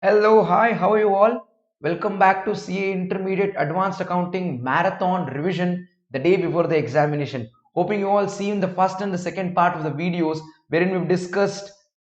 Hello, hi, how are you all? Welcome back to CA Intermediate Advanced Accounting Marathon Revision the day before the examination. Hoping you all see in the first and the second part of the videos wherein we've discussed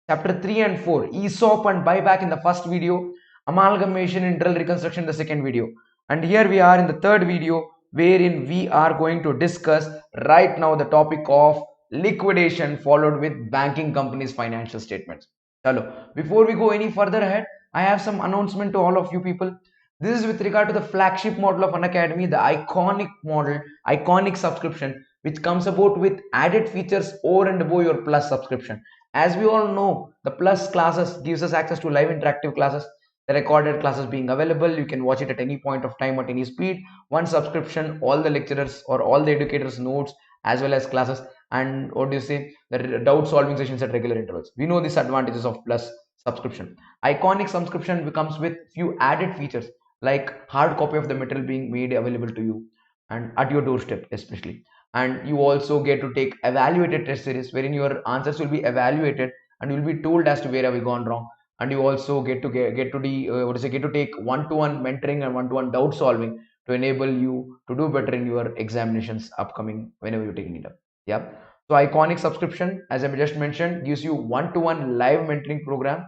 chapter 3 and 4, ESOP and buyback in the first video, amalgamation, internal reconstruction in the second video. And here we are in the third video wherein we are going to discuss right now the topic of liquidation followed with banking companies' financial statements. Hello. Before we go any further ahead, I have some announcement to all of you people. This is with regard to the flagship model of Unacademy, the iconic model, iconic subscription, which comes about with added features over and above your plus subscription. As we all know, the plus classes gives us access to live interactive classes, the recorded classes being available. You can watch it at any point of time at any speed. One subscription, all the lecturers or all the educators' notes as well as classes, and what do you say, the doubt solving sessions at regular intervals. We know these advantages of plus subscription. Iconic subscription comes with few added features like hard copy of the material being made available to you and at your doorstep especially. And you also get to take evaluated test series wherein your answers will be evaluated and you will be told as to where have you gone wrong. And you also get to take one-to-one mentoring and one-to-one doubt solving to enable you to do better in your examinations upcoming whenever you're taking it up. Yeah. So iconic subscription, as I just mentioned, gives you one-to-one live mentoring program.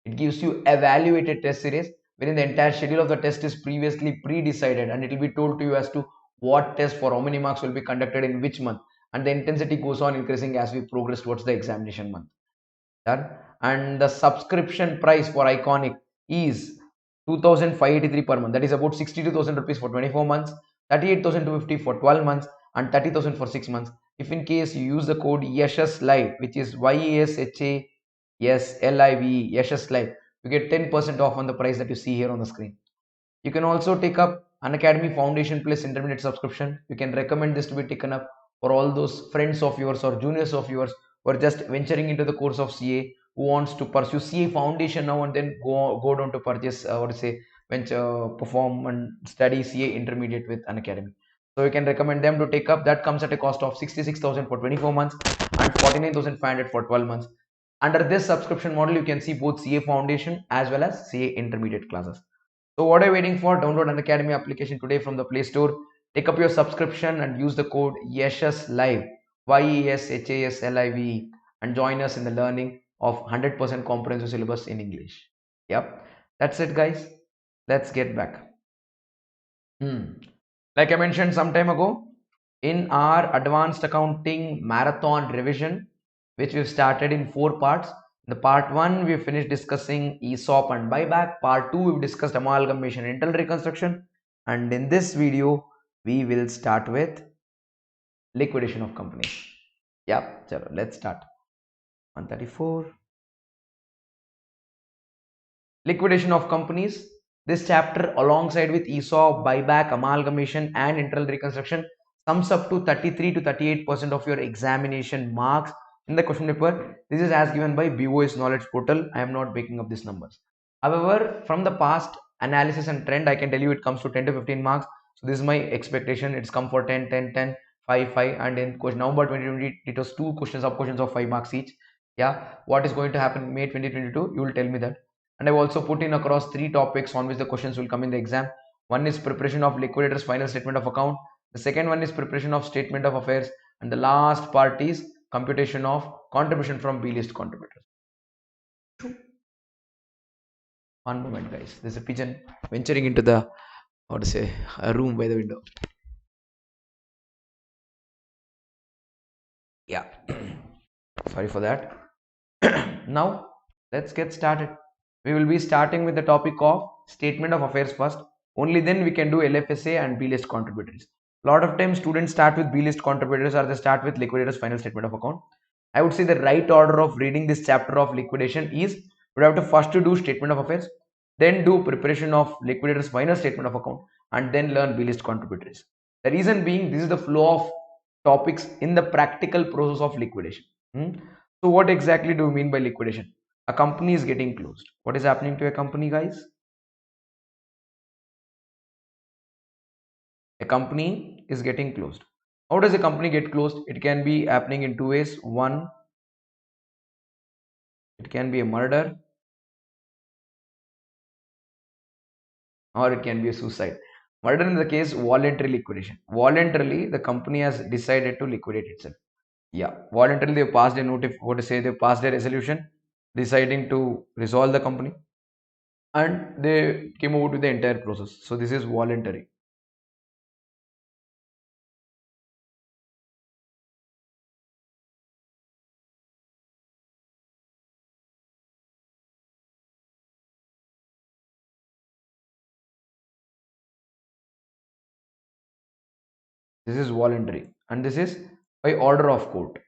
It gives you evaluated test series wherein the entire schedule of the test is previously pre-decided and it will be told to you as to what test for how many marks will be conducted in which month, and the intensity goes on increasing as we progress towards the examination month. Done. And the subscription price for iconic is 2583 per month, that is about 62,000 rupees for 24 months, 38,250 for 12 months, and 30,000 for 6 months. If in case you use the code YESHAS live, which is YESHASLIVE, YESHAS live, you get 10% off on the price that you see here on the screen. You can also take up Unacademy Foundation Plus Intermediate subscription. You can recommend this to be taken up for all those friends of yours or juniors of yours who are just venturing into the course of CA, who wants to pursue CA Foundation now and then go down to purchase or say venture perform and study CA Intermediate with Unacademy. So you can recommend them to take up. That comes at a cost of 66,000 for 24 months and 49,500 for 12 months. Under this subscription model, you can see both CA Foundation as well as CA Intermediate classes. So what are you waiting for? Download an Academy application today from the Play Store. Take up your subscription and use the code YESHAS Live, YESHASLIVE, and join us in the learning of 100% comprehensive syllabus in English. Yep, that's it, guys. Let's get back. Like I mentioned some time ago, in our advanced accounting marathon revision, which we've started in 4 parts. In the part 1, we finished discussing ESOP and buyback. Part 2, we've discussed amalgamation and internal reconstruction. And in this video, we will start with liquidation of companies. Yeah, chalo, let's start. 134. Liquidation of companies. This chapter, alongside with ESOP, buyback, amalgamation, and internal reconstruction, sums up to 33 to 38% of your examination marks in the question paper. This is as given by BOS Knowledge Portal. I am not making up these numbers. However, from the past analysis and trend, I can tell you it comes to 10 to 15 marks. So this is my expectation. It's come for 10, 10, 10, 5, 5, and in November 2020, it was 2 questions of 5 marks each. Yeah, what is going to happen in May 2022? You will tell me that. And I've also put in across 3 topics on which the questions will come in the exam. One is preparation of liquidator's final statement of account. The second one is preparation of statement of affairs. And the last part is computation of contribution from B-list contributors. One moment, guys. There's a pigeon venturing into the, how to say, a room by the window. Yeah. Sorry for that. Now, let's get started. We will be starting with the topic of statement of affairs first. Only then we can do LFSA and B-list contributors. A lot of times students start with B-list contributors or they start with liquidators final statement of account. I would say the right order of reading this chapter of liquidation is we have to first to do statement of affairs, then do preparation of liquidators final statement of account, and then learn B-list contributors. The reason being this is the flow of topics in the practical process of liquidation. So what exactly do we mean by liquidation? A company is getting closed. What is happening to a company, guys? A company is getting closed. How does a company get closed? It can be happening in 2 ways. One, it can be a murder, or it can be a suicide. Murder in the case voluntary liquidation. Voluntarily, the company has decided to liquidate itself. Yeah, voluntarily they passed a notif. What to say? They passed a resolution deciding to resolve the company, and they came over to the entire process. So this is voluntary. This is voluntary, and this is by order of court.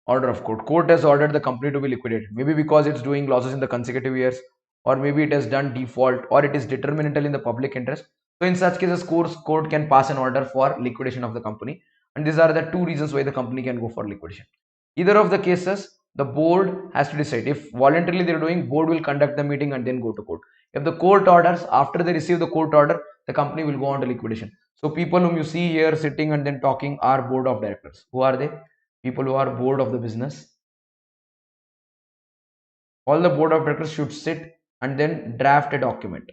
Order of court. Court has ordered the company to be liquidated. Maybe because it's doing losses in the consecutive years, or maybe it has done default, or it is detrimental in the public interest. So in such cases, court can pass an order for liquidation of the company. And these are the two reasons why the company can go for liquidation. Either of the cases, the board has to decide. If voluntarily they're doing, board will conduct the meeting and then go to court. If the court orders, after they receive the court order, the company will go on to liquidation. So people whom you see here sitting and then talking are board of directors. Who are they? People who are board of the business. All the board of directors should sit and then draft a document.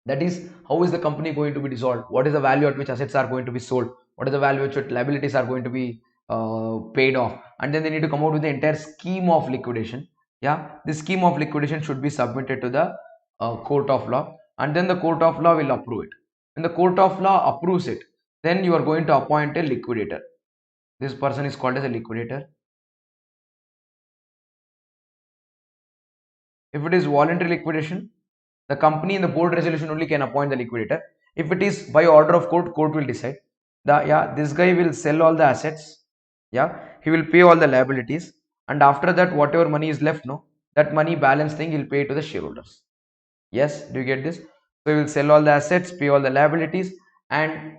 That is, how is the company going to be dissolved? What is the value at which assets are going to be sold? What is the value at which liabilities are going to be paid off? And then they need to come out with the entire scheme of liquidation. Yeah, this scheme of liquidation should be submitted to the court of law, and then the court of law will approve it. When the court of law approves it, then you are going to appoint a liquidator. This person is called as a liquidator. If it is voluntary liquidation, the company in the board resolution only can appoint the liquidator. If it is by order of court, court will decide. This guy will sell all the assets. Yeah, he will pay all the liabilities, and after that, whatever money is left, no, that money balance thing he'll pay to the shareholders. Yes, do you get this? So he will sell all the assets, pay all the liabilities, and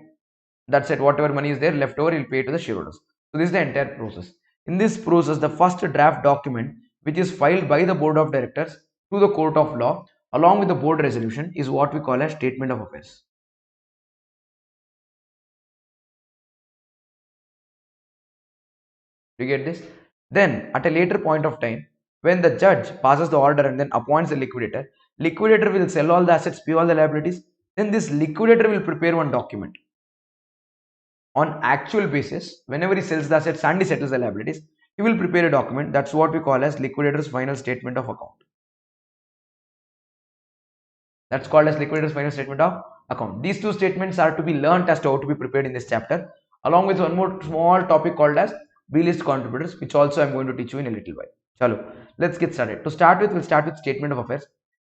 that's it. Whatever money is there left over, he'll pay to the shareholders. So this is the entire process. In this process, the first draft document, which is filed by the board of directors to the court of law, along with the board resolution, is what we call a statement of affairs. Do you get this? Then, at a later point of time, when the judge passes the order and then appoints the liquidator, liquidator will sell all the assets, pay all the liabilities. Then this liquidator will prepare one document. On actual basis, whenever he sells the assets and he settles the liabilities, he will prepare a document. That's what we call as liquidator's final statement of account. That's called as liquidator's final statement of account. These two statements are to be learnt as to how to be prepared in this chapter, along with one more small topic called as B-list contributors, which also I'm going to teach you in a little while. Chalo, let's get started. To start with, we'll start with statement of affairs.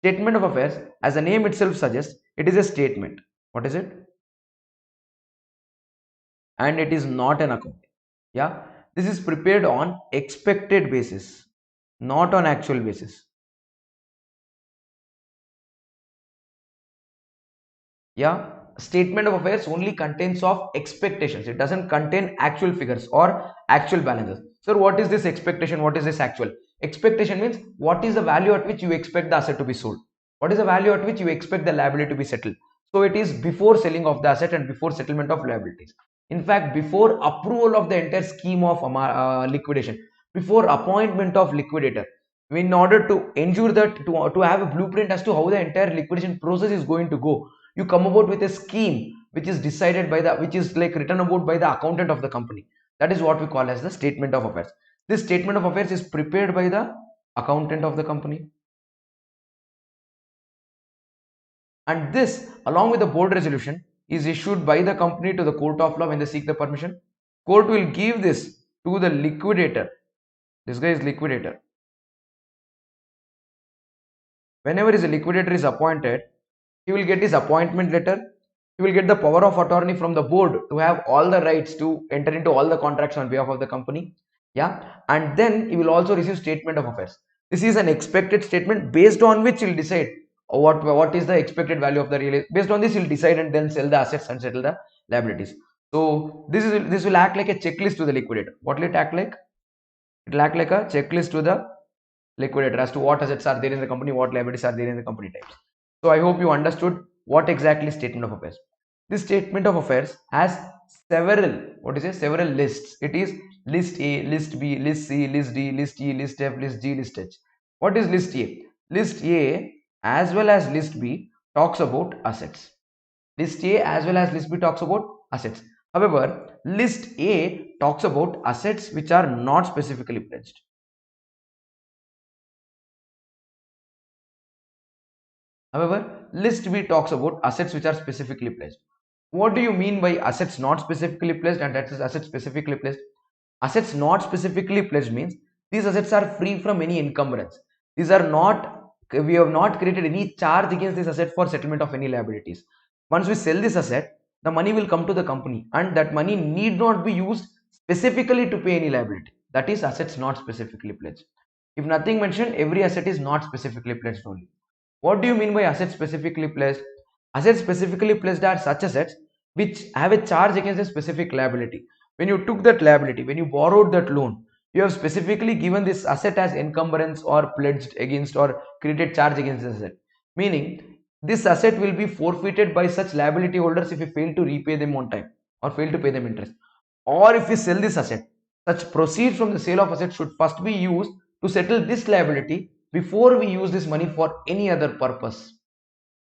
Statement of affairs, as the name itself suggests, it is a statement. What is it? And it is not an account. Yeah, this is prepared on expected basis, not on actual basis. Yeah, statement of affairs only contains of expectations. It doesn't contain actual figures or actual balances. So what is this expectation? What is this actual? Expectation means what is the value at which you expect the asset to be sold? What is the value at which you expect the liability to be settled? So it is before selling of the asset and before settlement of liabilities. In fact, before approval of the entire scheme of liquidation, before appointment of liquidator, in order to ensure that to have a blueprint as to how the entire liquidation process is going to go, you come about with a scheme which is decided by the, which is like written about by the accountant of the company. That is what we call as the statement of affairs. This statement of affairs is prepared by the accountant of the company, and this, along with the board resolution, is issued by the company to the court of law when they seek the permission. Court will give this to the liquidator. This guy is liquidator. Whenever his liquidator is appointed, he will get his appointment letter. He will get the power of attorney from the board to have all the rights to enter into all the contracts on behalf of the company. Yeah, and then he will also receive statement of affairs. This is an expected statement based on which he'll decide what is the expected value of the real. Based on this, he'll decide and then sell the assets and settle the liabilities. So this will act like a checklist to the liquidator. What will it act like? It will act like a checklist to the liquidator as to what assets are there in the company, what liabilities are there in the company types. So I hope you understood what exactly statement of affairs. This statement of affairs has several, what is it, several lists. It is list A, list B, list C, list D, list E, list F, list G, list H. What is list A? List A as well as list B talks about assets. List A as well as list B talks about assets. However, list A talks about assets which are not specifically pledged. However, list B talks about assets which are specifically pledged. What do you mean by assets not specifically pledged and assets specifically pledged? Assets not specifically pledged means these assets are free from any encumbrance. These are not, we have not created any charge against this asset for settlement of any liabilities. Once we sell this asset, the money will come to the company and that money need not be used specifically to pay any liability. That is assets not specifically pledged. If nothing mentioned, every asset is not specifically pledged only. What do you mean by assets specifically pledged? Assets specifically pledged are such assets which have a charge against a specific liability. When you took that liability, when you borrowed that loan, you have specifically given this asset as encumbrance or pledged against or created charge against this asset. Meaning, this asset will be forfeited by such liability holders if you fail to repay them on time or fail to pay them interest. Or if you sell this asset, such proceeds from the sale of asset should first be used to settle this liability before we use this money for any other purpose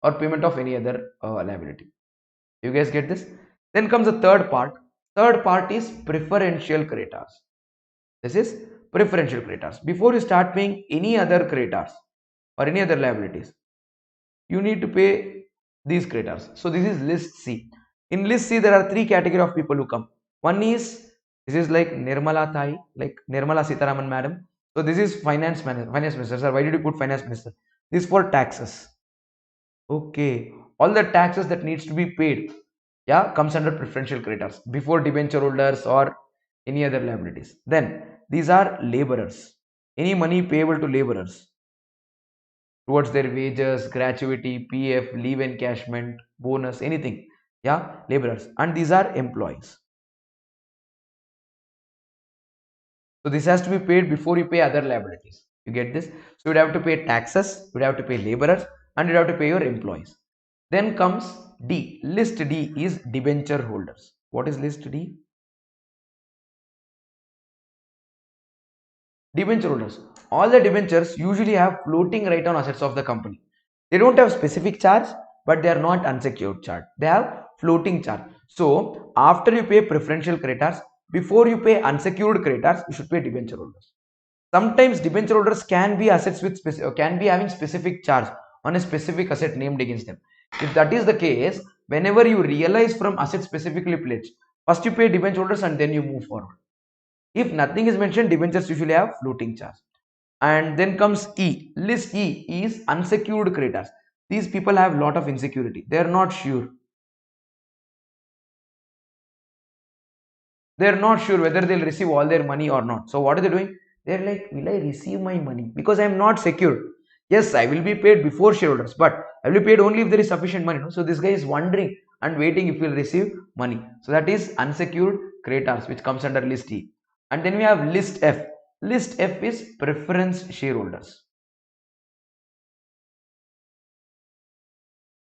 or payment of any other liability. You guys get this? Then comes the third part. Third part is preferential creditors. This is preferential creditors. Before you start paying any other creditors or any other liabilities, you need to pay these creditors. So this is list C. In list C, there are three category of people who come. One is, this is like Nirmala Thai, like Nirmala Sitaraman madam. So this is finance minister. Sir, why did you put finance minister? This is for taxes. Okay, all the taxes that needs to be paid, yeah, comes under preferential creditors before debenture holders or any other liabilities. Then these are laborers. Any money payable to laborers towards their wages, gratuity, PF, leave encashment, bonus, anything. Yeah, laborers. And these are employees. So this has to be paid before you pay other liabilities. You get this? So you'd have to pay taxes, you'd have to pay laborers, and you'd have to pay your employees. Then comes D. List D is debenture holders. What is list D? Debenture holders. All the debentures usually have floating right on assets of the company. They don't have specific charge, but they are not unsecured charge. They have floating charge. So after you pay preferential creditors, before you pay unsecured creditors, you should pay debenture holders. Sometimes debenture holders can be assets with can be having specific charge on a specific asset named against them. If that is the case, whenever you realize from asset specifically pledged, first you pay debenture holders and then you move forward. If nothing is mentioned, debentures usually have floating charge. And then comes E. List E is unsecured creditors. These people have lot of insecurity. They are not sure. They are not sure whether they'll receive all their money or not. So what are they doing? They're like, will I receive my money? Because I am not secured. Yes, I will be paid before shareholders, but I will be paid only if there is sufficient money. No? So this guy is wondering and waiting if he will receive money. So that is unsecured creditors, which comes under list E. And then we have list F. List F is preference shareholders.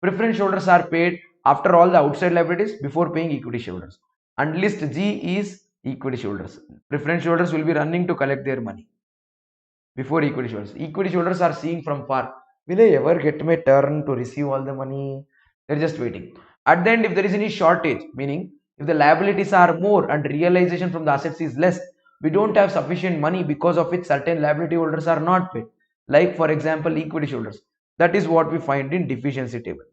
Preference shareholders are paid after all the outside liabilities before paying equity shareholders. And list G is equity shareholders. Preference shareholders will be running to collect their money before equity shareholders. Equity shareholders are seeing from far. Will I ever get my turn to receive all the money? They're just waiting. At the end, if there is any shortage, meaning if the liabilities are more and realization from the assets is less, we don't have sufficient money because of which certain liability holders are not paid. Like for example, equity shareholders. That is what we find in deficiency table.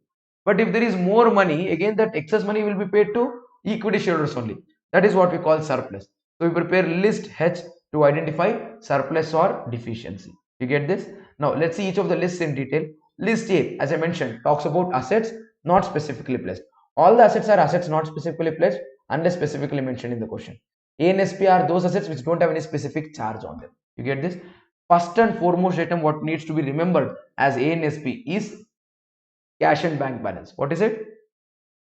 But if there is more money, again that excess money will be paid to equity shareholders only. That is what we call surplus. So we prepare list H to identify surplus or deficiency. You get this? Now let's see each of the lists in detail. List A, as I mentioned, talks about assets not specifically pledged. All the assets are assets not specifically pledged unless specifically mentioned in the question. A and SP are those assets which don't have any specific charge on them. You get this? First and foremost item what needs to be remembered as A and SP is cash and bank balance. What is it?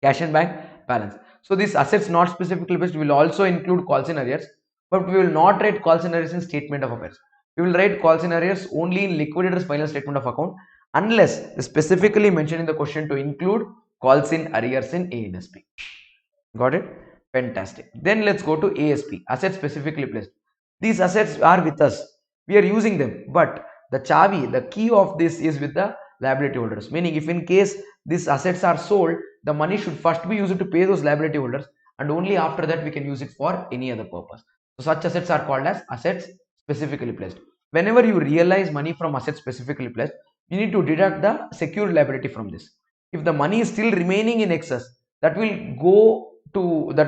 Cash and bank balance. So these assets not specifically pledged will also include calls in arrears, but we will not write calls in arrears in statement of affairs. We will write calls in arrears only in liquidator's final statement of account unless specifically mentioned in the question to include calls in arrears in A and SP. Got it? Fantastic. Then let's go to ASP, assets specifically placed. These assets are with us. We are using them, but the chavi, the key of this is with the liability holders. Meaning, if in case these assets are sold, the money should first be used to pay those liability holders, and only after that we can use it for any other purpose. So such assets are called as assets specifically placed. Whenever you realize money from assets specifically placed, you need to deduct the secured liability from this. If the money is still remaining in excess, that will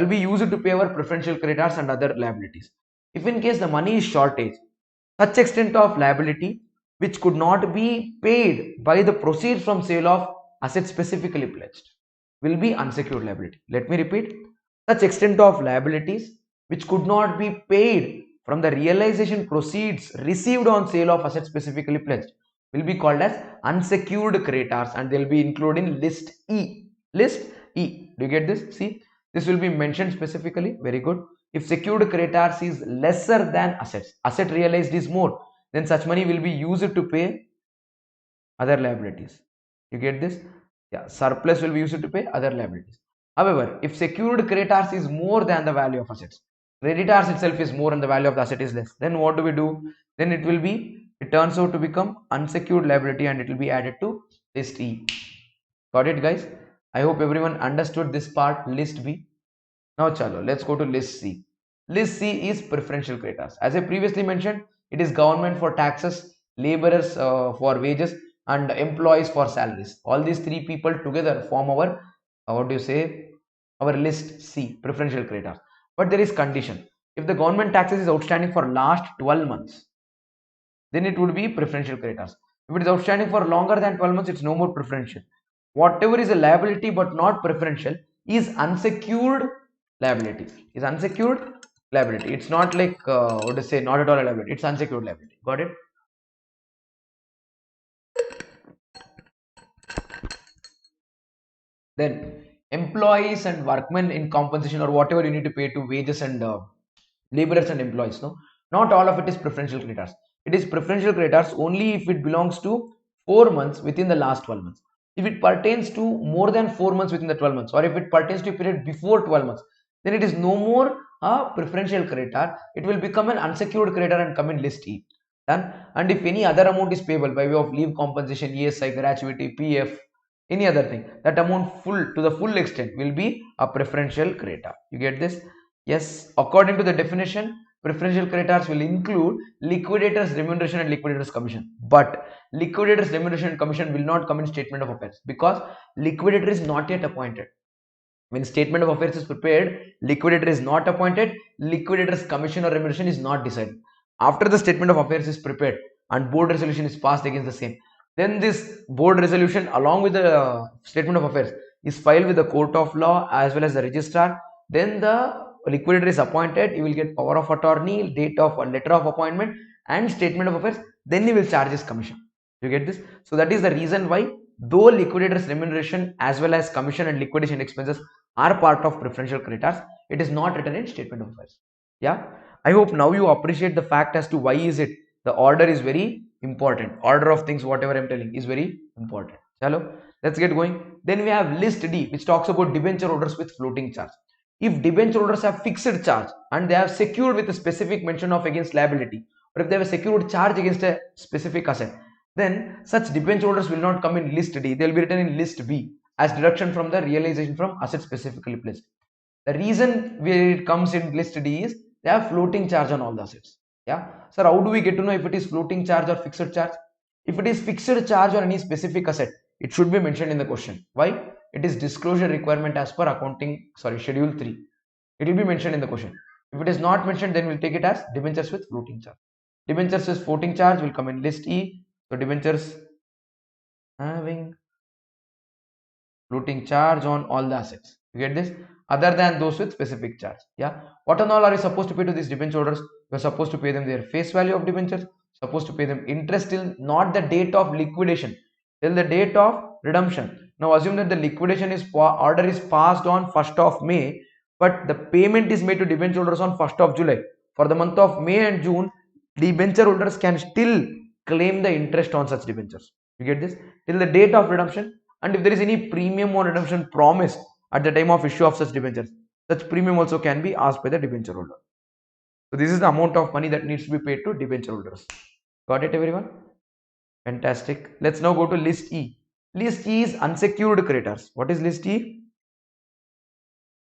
be used to pay our preferential creditors and other liabilities. If in case the money is shortage, such extent of liability which could not be paid by the proceeds from sale of assets specifically pledged will be unsecured liability. Let me repeat, such extent of liabilities which could not be paid from the realization proceeds received on sale of assets specifically pledged will be called as unsecured creditors, and they will be included in list E. List E. Do you get this? See, this will be mentioned specifically. Very good. If secured creditors is lesser than assets, asset realized is more, then such money will be used to pay other liabilities. You get this? Yeah, surplus will be used to pay other liabilities. However, if secured creditors is more than the value of assets, creditors itself is more and the value of the asset is less, then what do we do? Then it turns out to become unsecured liability and it will be added to list E. Got it, guys? I hope everyone understood this part, list B. Now chalo, let's go to list C. List C is preferential creditors. As I previously mentioned, it is government for taxes, laborers for wages, and employees for salaries. All these three people together form our our list C, preferential creditors. But there is condition. If the government taxes is outstanding for last 12 months, then it would be preferential creditors. If it is outstanding for longer than 12 months, it's no more preferential. Whatever is a liability but not preferential is unsecured liability. Is unsecured liability. It's not like not at all a liability. It's unsecured liability. Got it? Then employees and workmen in compensation or whatever you need to pay to wages and laborers and employees. No, not all of it is preferential creditors. It is preferential creditors only if it belongs to 4 months within the last 12 months. If it pertains to more than 4 months within the 12 months, or if it pertains to a period before 12 months, then it is no more a preferential creditor. It will become an unsecured creditor and come in list E. Done. And if any other amount is payable by way of leave compensation, ESI, gratuity, PF, any other thing, that amount to the full extent will be a preferential creditor. You get this? Yes, according to the definition, preferential creditors will include liquidators remuneration and liquidators commission, but liquidators remuneration and commission will not come in statement of affairs because liquidator is not yet appointed. When statement of affairs is prepared, liquidator is not appointed, liquidator's commission or remuneration is not decided. After the statement of affairs is prepared and board resolution is passed against the same, then this board resolution along with the statement of affairs is filed with the court of law as well as the registrar. Then the liquidator is appointed, he will get power of attorney, date of letter of appointment and statement of affairs, then he will charge his commission. You get this? So that is the reason why though liquidator's remuneration as well as commission and liquidation expenses are part of preferential creditors, it is not written in statement of affairs. Yeah, I hope now you appreciate the fact as to why is it the order is very important. Order of things, whatever I'm telling, is very important. Chalo, let's get going. Then we have list D, which talks about debenture holders with floating charge. If debenture holders have fixed charge and they have secured with a specific mention of against liability, or if they have a secured charge against a specific asset, then such debenture holders will not come in list D. They will be written in list B as deduction from the realization from asset specifically placed. The reason where it comes in list D is they have floating charge on all the assets. Yeah. Sir, how do we get to know if it is floating charge or fixed charge? If it is fixed charge on any specific asset, it should be mentioned in the question. Why? It is disclosure requirement as per schedule 3. It will be mentioned in the question. If it is not mentioned, then we'll take it as debentures with floating charge. Debentures with floating charge will come in list E. So debentures having floating charge on all the assets. You get this? Other than those with specific charge. Yeah. What and all are you supposed to pay to these debenture holders? You are supposed to pay them their face value of debentures, supposed to pay them interest till not the date of liquidation, till the date of redemption. Now assume that the liquidation order is passed on 1st of May, but the payment is made to debenture holders on 1st of July. For the month of May and June, debenture holders can still claim the interest on such debentures. You get this? Till the date of redemption, and if there is any premium or redemption promised at the time of issue of such debentures, such premium also can be asked by the debenture holder. So this is the amount of money that needs to be paid to debenture holders. Got it, everyone? Fantastic. Let's now go to list E. List E is unsecured creditors. What is list E?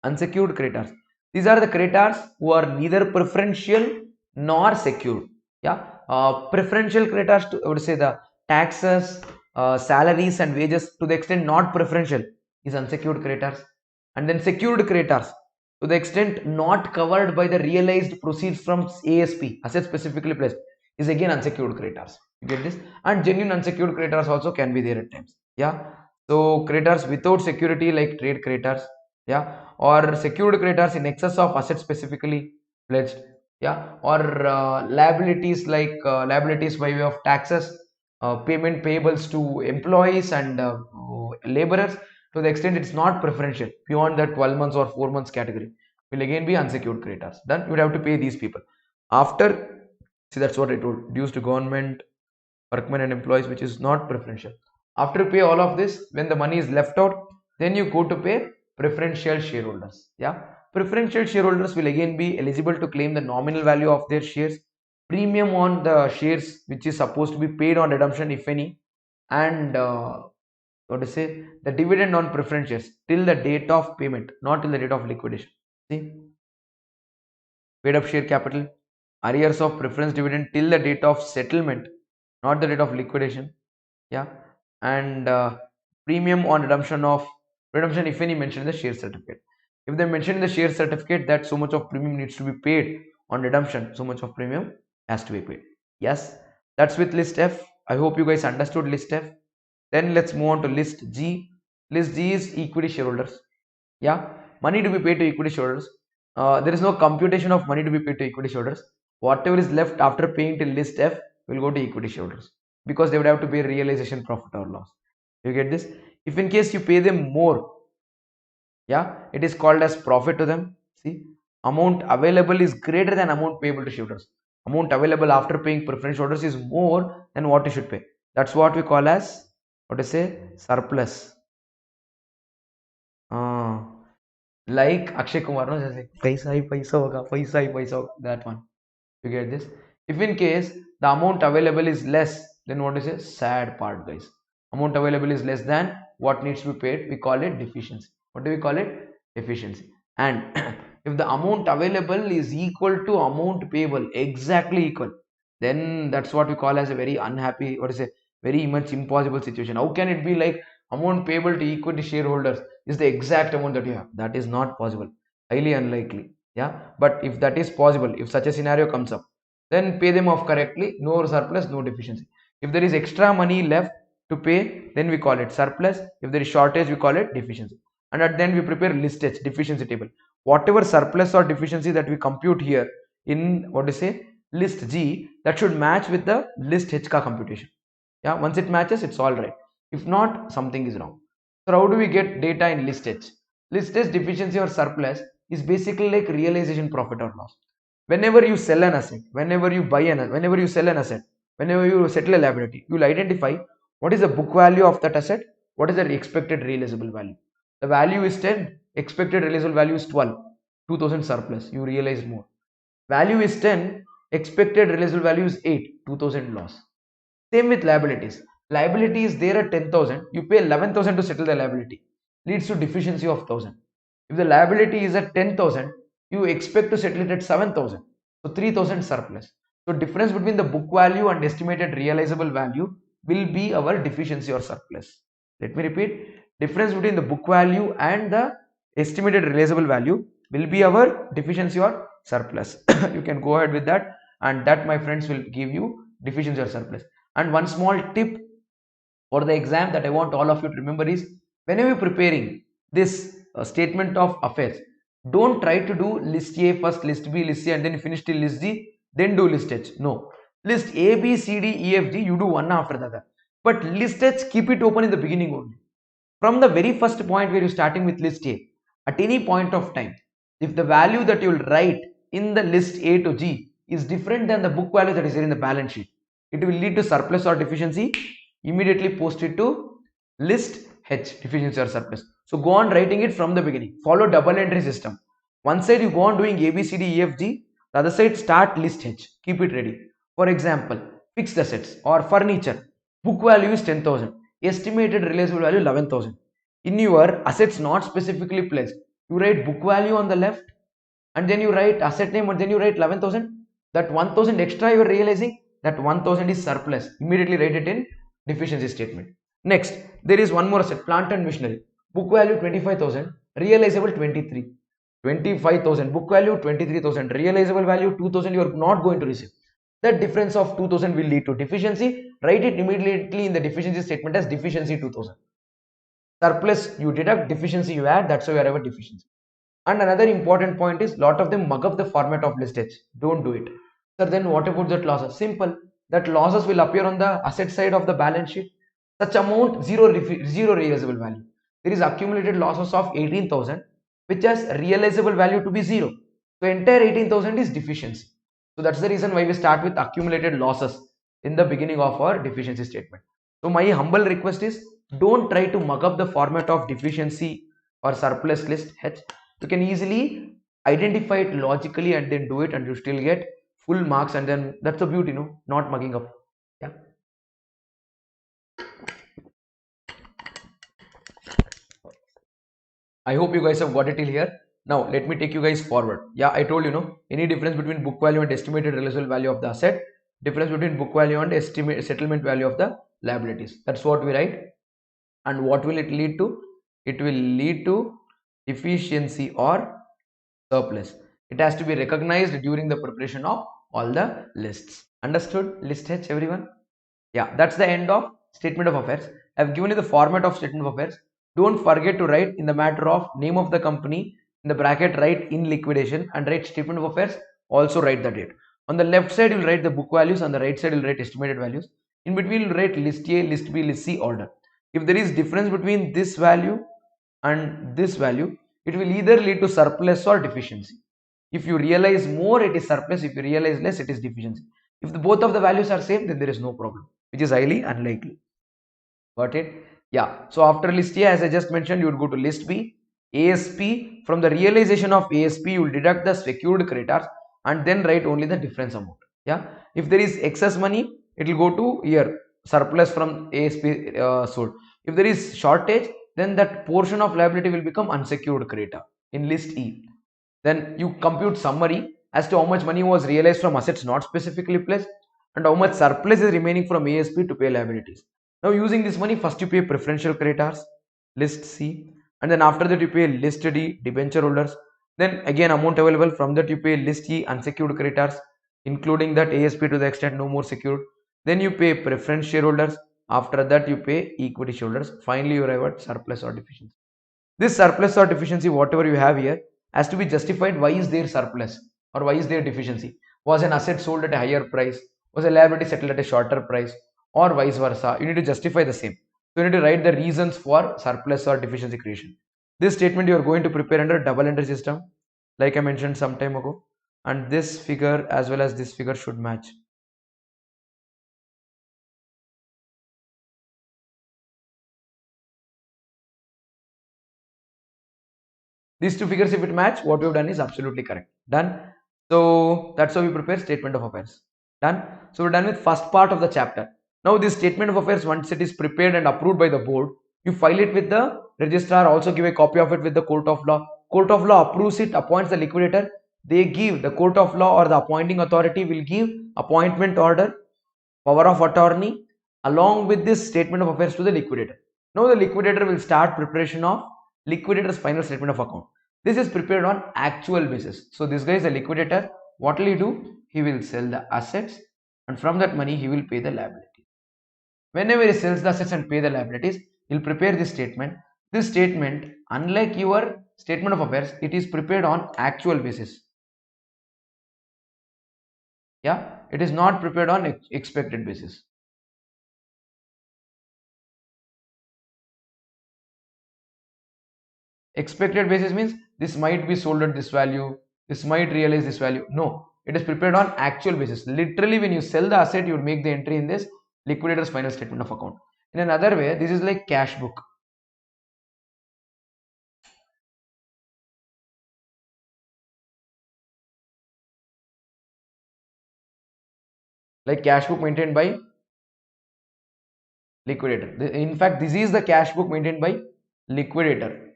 Unsecured creditors. These are the creditors who are neither preferential nor secured. Yeah, preferential creditors, I would say the taxes, salaries and wages, to the extent not preferential, is unsecured creditors. And then secured creditors, to the extent not covered by the realized proceeds from ASP, asset specifically placed, is again unsecured creditors. You get this? And genuine unsecured creditors also can be there at times. Yeah, so creditors without security like trade creditors, yeah, or secured creditors in excess of assets specifically pledged, yeah, or liabilities like liabilities by way of taxes, payment payables to employees and laborers, to the extent it's not preferential beyond that 12 months or 4 months category, will again be unsecured creditors. Then you would have to pay these people after. See, that's what I told, dues to government, workmen and employees, which is not preferential. After you pay all of this, when the money is left out, then you go to pay preferential shareholders. Yeah, preferential shareholders will again be eligible to claim the nominal value of their shares, premium on the shares which is supposed to be paid on redemption if any, and what to say, the dividend on preference shares till the date of payment, not till the date of liquidation. See, paid up share capital, arrears of preference dividend till the date of settlement, not the date of liquidation. Yeah, and premium on redemption if any mentioned in the share certificate. If they mention in the share certificate that so much of premium needs to be paid on redemption, so much of premium has to be paid. Yes, that's with list F. I hope you guys understood list F. Then let's move on to list G. List G is equity shareholders. Yeah, money to be paid to equity shareholders. There is no computation of money to be paid to equity shareholders. Whatever is left after paying till list F will go to equity shareholders, because they would have to pay realization profit or loss. You get this? If in case you pay them more, yeah, it is called as profit to them. See, amount available is greater than amount payable to shareholders. Amount available after paying preference shareholders is more than what you should pay. That's what we call as, what to say, surplus. Like Akshay Kumar, no, just like paisa hi paisa hoga, paisa hi paisa hoga, that one. You get this? If in case the amount available is less, then what is a sad part, guys? Amount available is less than what needs to be paid. We call it deficiency. What do we call it? Deficiency. And if the amount available is equal to amount payable, exactly equal, then that's what we call as a very unhappy, what is it? Very much impossible situation. How can it be like amount payable to equity shareholders is the exact amount that you have? That is not possible. Highly unlikely. Yeah. But if that is possible, if such a scenario comes up, then pay them off correctly. No surplus, no deficiency. If there is extra money left to pay, then we call it surplus. If there is shortage, we call it deficiency. And at then we prepare list H, deficiency table. Whatever surplus or deficiency that we compute here in, what to say, list G, that should match with the list H ka computation. Yeah, once it matches, it's all right. If not, something is wrong. So how do we get data in list H? List H deficiency or surplus is basically like realization profit or loss. Whenever you sell an asset, whenever you buy an, whenever you sell an asset, whenever you settle a liability, you will identify what is the book value of that asset, what is the expected realizable value. The value is 10, expected realizable value is 12, 2000 surplus, you realize more. Value is 10, expected realizable value is 8, 2000 loss. Same with liabilities. Liability is there at 10,000, you pay 11,000 to settle the liability, leads to deficiency of 1,000. If the liability is at 10,000, you expect to settle it at 7,000, so 3,000 surplus. So difference between the book value and estimated realizable value will be our deficiency or surplus. Let me repeat, difference between the book value and the estimated realizable value will be our deficiency or surplus. You can go ahead with that, and that, my friends, will give you deficiency or surplus. And one small tip for the exam that I want all of you to remember is, whenever you're preparing this statement of affairs, don't try to do list A first, list B, list C, and then finish till list G, then do list H. No, list A, B, C, D, E, F, G, you do one after the other. But list H, keep it open in the beginning only. From the very first point where you're starting with list A, at any point of time, if the value that you will write in the list A to G is different than the book value that is there in the balance sheet, it will lead to surplus or deficiency. Immediately post it to list H, deficiency or surplus. So go on writing it from the beginning. Follow double entry system. One side you go on doing A, B, C, D, E, F, G. The other side start list H. Keep it ready. For example, fixed assets or furniture. Book value is 10,000. Estimated realizable value 11,000. In your assets not specifically placed, you write book value on the left and then you write asset name and then you write 11,000. That 1,000 extra you are realizing, that 1,000 is surplus. Immediately write it in deficiency statement. Next, there is one more asset, plant and machinery. Book value 25,000, realizable 23. 25,000, book value 23,000, realizable value 2,000, you are not going to receive. That difference of 2,000 will lead to deficiency. Write it immediately in the deficiency statement as deficiency 2,000. Surplus you deduct, deficiency you add, that's why you have a deficiency. And another important point is lot of them mug up the format of list H. Don't do it. So then what about that losses? Simple. That losses will appear on the asset side of the balance sheet. Such amount zero realizable value. There is accumulated losses of 18,000 which has realizable value to be zero. So entire 18,000 is deficiency. So that's the reason why we start with accumulated losses in the beginning of our deficiency statement. So my humble request is don't try to mug up the format of deficiency or surplus list H. You can easily identify it logically and then do it and you still get full marks, and then that's the beauty, not mugging up. Yeah, I hope you guys have got it till here. Now let me take you guys forward. Yeah, I told any difference between book value and estimated realizable value of the asset, difference between book value and estimate settlement value of the liabilities, that's what we write. And what will it lead to? It will lead to efficiency or surplus. It has to be recognized during the preparation of all the lists. Understood? List H, everyone? Yeah, that's the end of statement of affairs. I've given you the format of statement of affairs. Don't forget to write in the matter of name of the company, in the bracket write in liquidation, and write statement of affairs, also write the date. On the left side you'll write the book values, on the right side you'll write estimated values. In between you'll write list A, list B, list C order. If there is difference between this value and this value, it will either lead to surplus or deficiency. If you realize more, it is surplus. If you realize less, it is deficiency. If both of the values are same, then there is no problem, which is highly unlikely. Got it? Yeah. So after list A, as I just mentioned, you will go to list B, ASP. From the realization of ASP, you will deduct the secured creditors and then write only the difference amount. Yeah. If there is excess money, it will go to here surplus from ASP sold. If there is shortage, then that portion of liability will become unsecured creditor in list E. Then you compute summary as to how much money was realized from assets not specifically placed and how much surplus is remaining from ASP to pay liabilities. Now using this money, first you pay preferential creditors, list C, and then after that you pay list D, debenture holders. Then again amount available, from that you pay list E, unsecured creditors, including that ASP to the extent no more secured. Then you pay preference shareholders. After that you pay equity shareholders. Finally you arrive at surplus or deficiency. This surplus or deficiency, whatever you have here, has to be justified. Why is there surplus or why is there deficiency? Was an asset sold at a higher price? Was a liability settled at a shorter price? Or vice versa? You need to justify the same. So you need to write the reasons for surplus or deficiency creation. This statement you are going to prepare under double entry system, like I mentioned some time ago. And this figure as well as this figure should match. These two figures, if it match, what we have done is absolutely correct. Done. So that's how we prepare statement of affairs. Done. So we're done with first part of the chapter. Now this statement of affairs, once it is prepared and approved by the board, you file it with the registrar, also give a copy of it with the court of law. Court of law approves it, appoints the liquidator. They give, the court of law or the appointing authority will give appointment order, power of attorney along with this statement of affairs to the liquidator. Now the liquidator will start preparation of liquidator's final statement of account. This is prepared on actual basis. So this guy is a liquidator. What will he do? He will sell the assets and from that money he will pay the liability. Whenever he sells the assets and pay the liabilities, he'll prepare this statement. This statement, unlike your statement of affairs, it is prepared on actual basis. Yeah, it is not prepared on expected basis. Expected basis means this might be sold at this value, this might realize this value. No, it is prepared on actual basis. Literally, when you sell the asset, you would make the entry in this liquidator's final statement of account. In another way, this is like cash book. like cash book maintained by liquidator. In fact, this is the cash book maintained by liquidator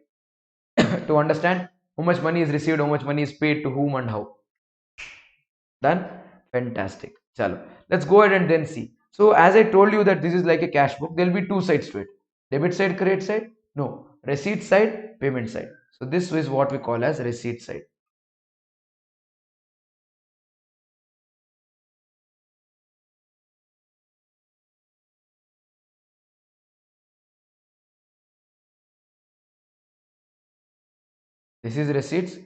to understand how much money is received, how much money is paid to whom and how. Done? Fantastic. Chalo. Let's go ahead and then see. So as I told you that this is like a cash book, there will be two sides to it. Debit side, credit side? No. Receipt side, payment side. So this is what we call as receipt side. This is receipts,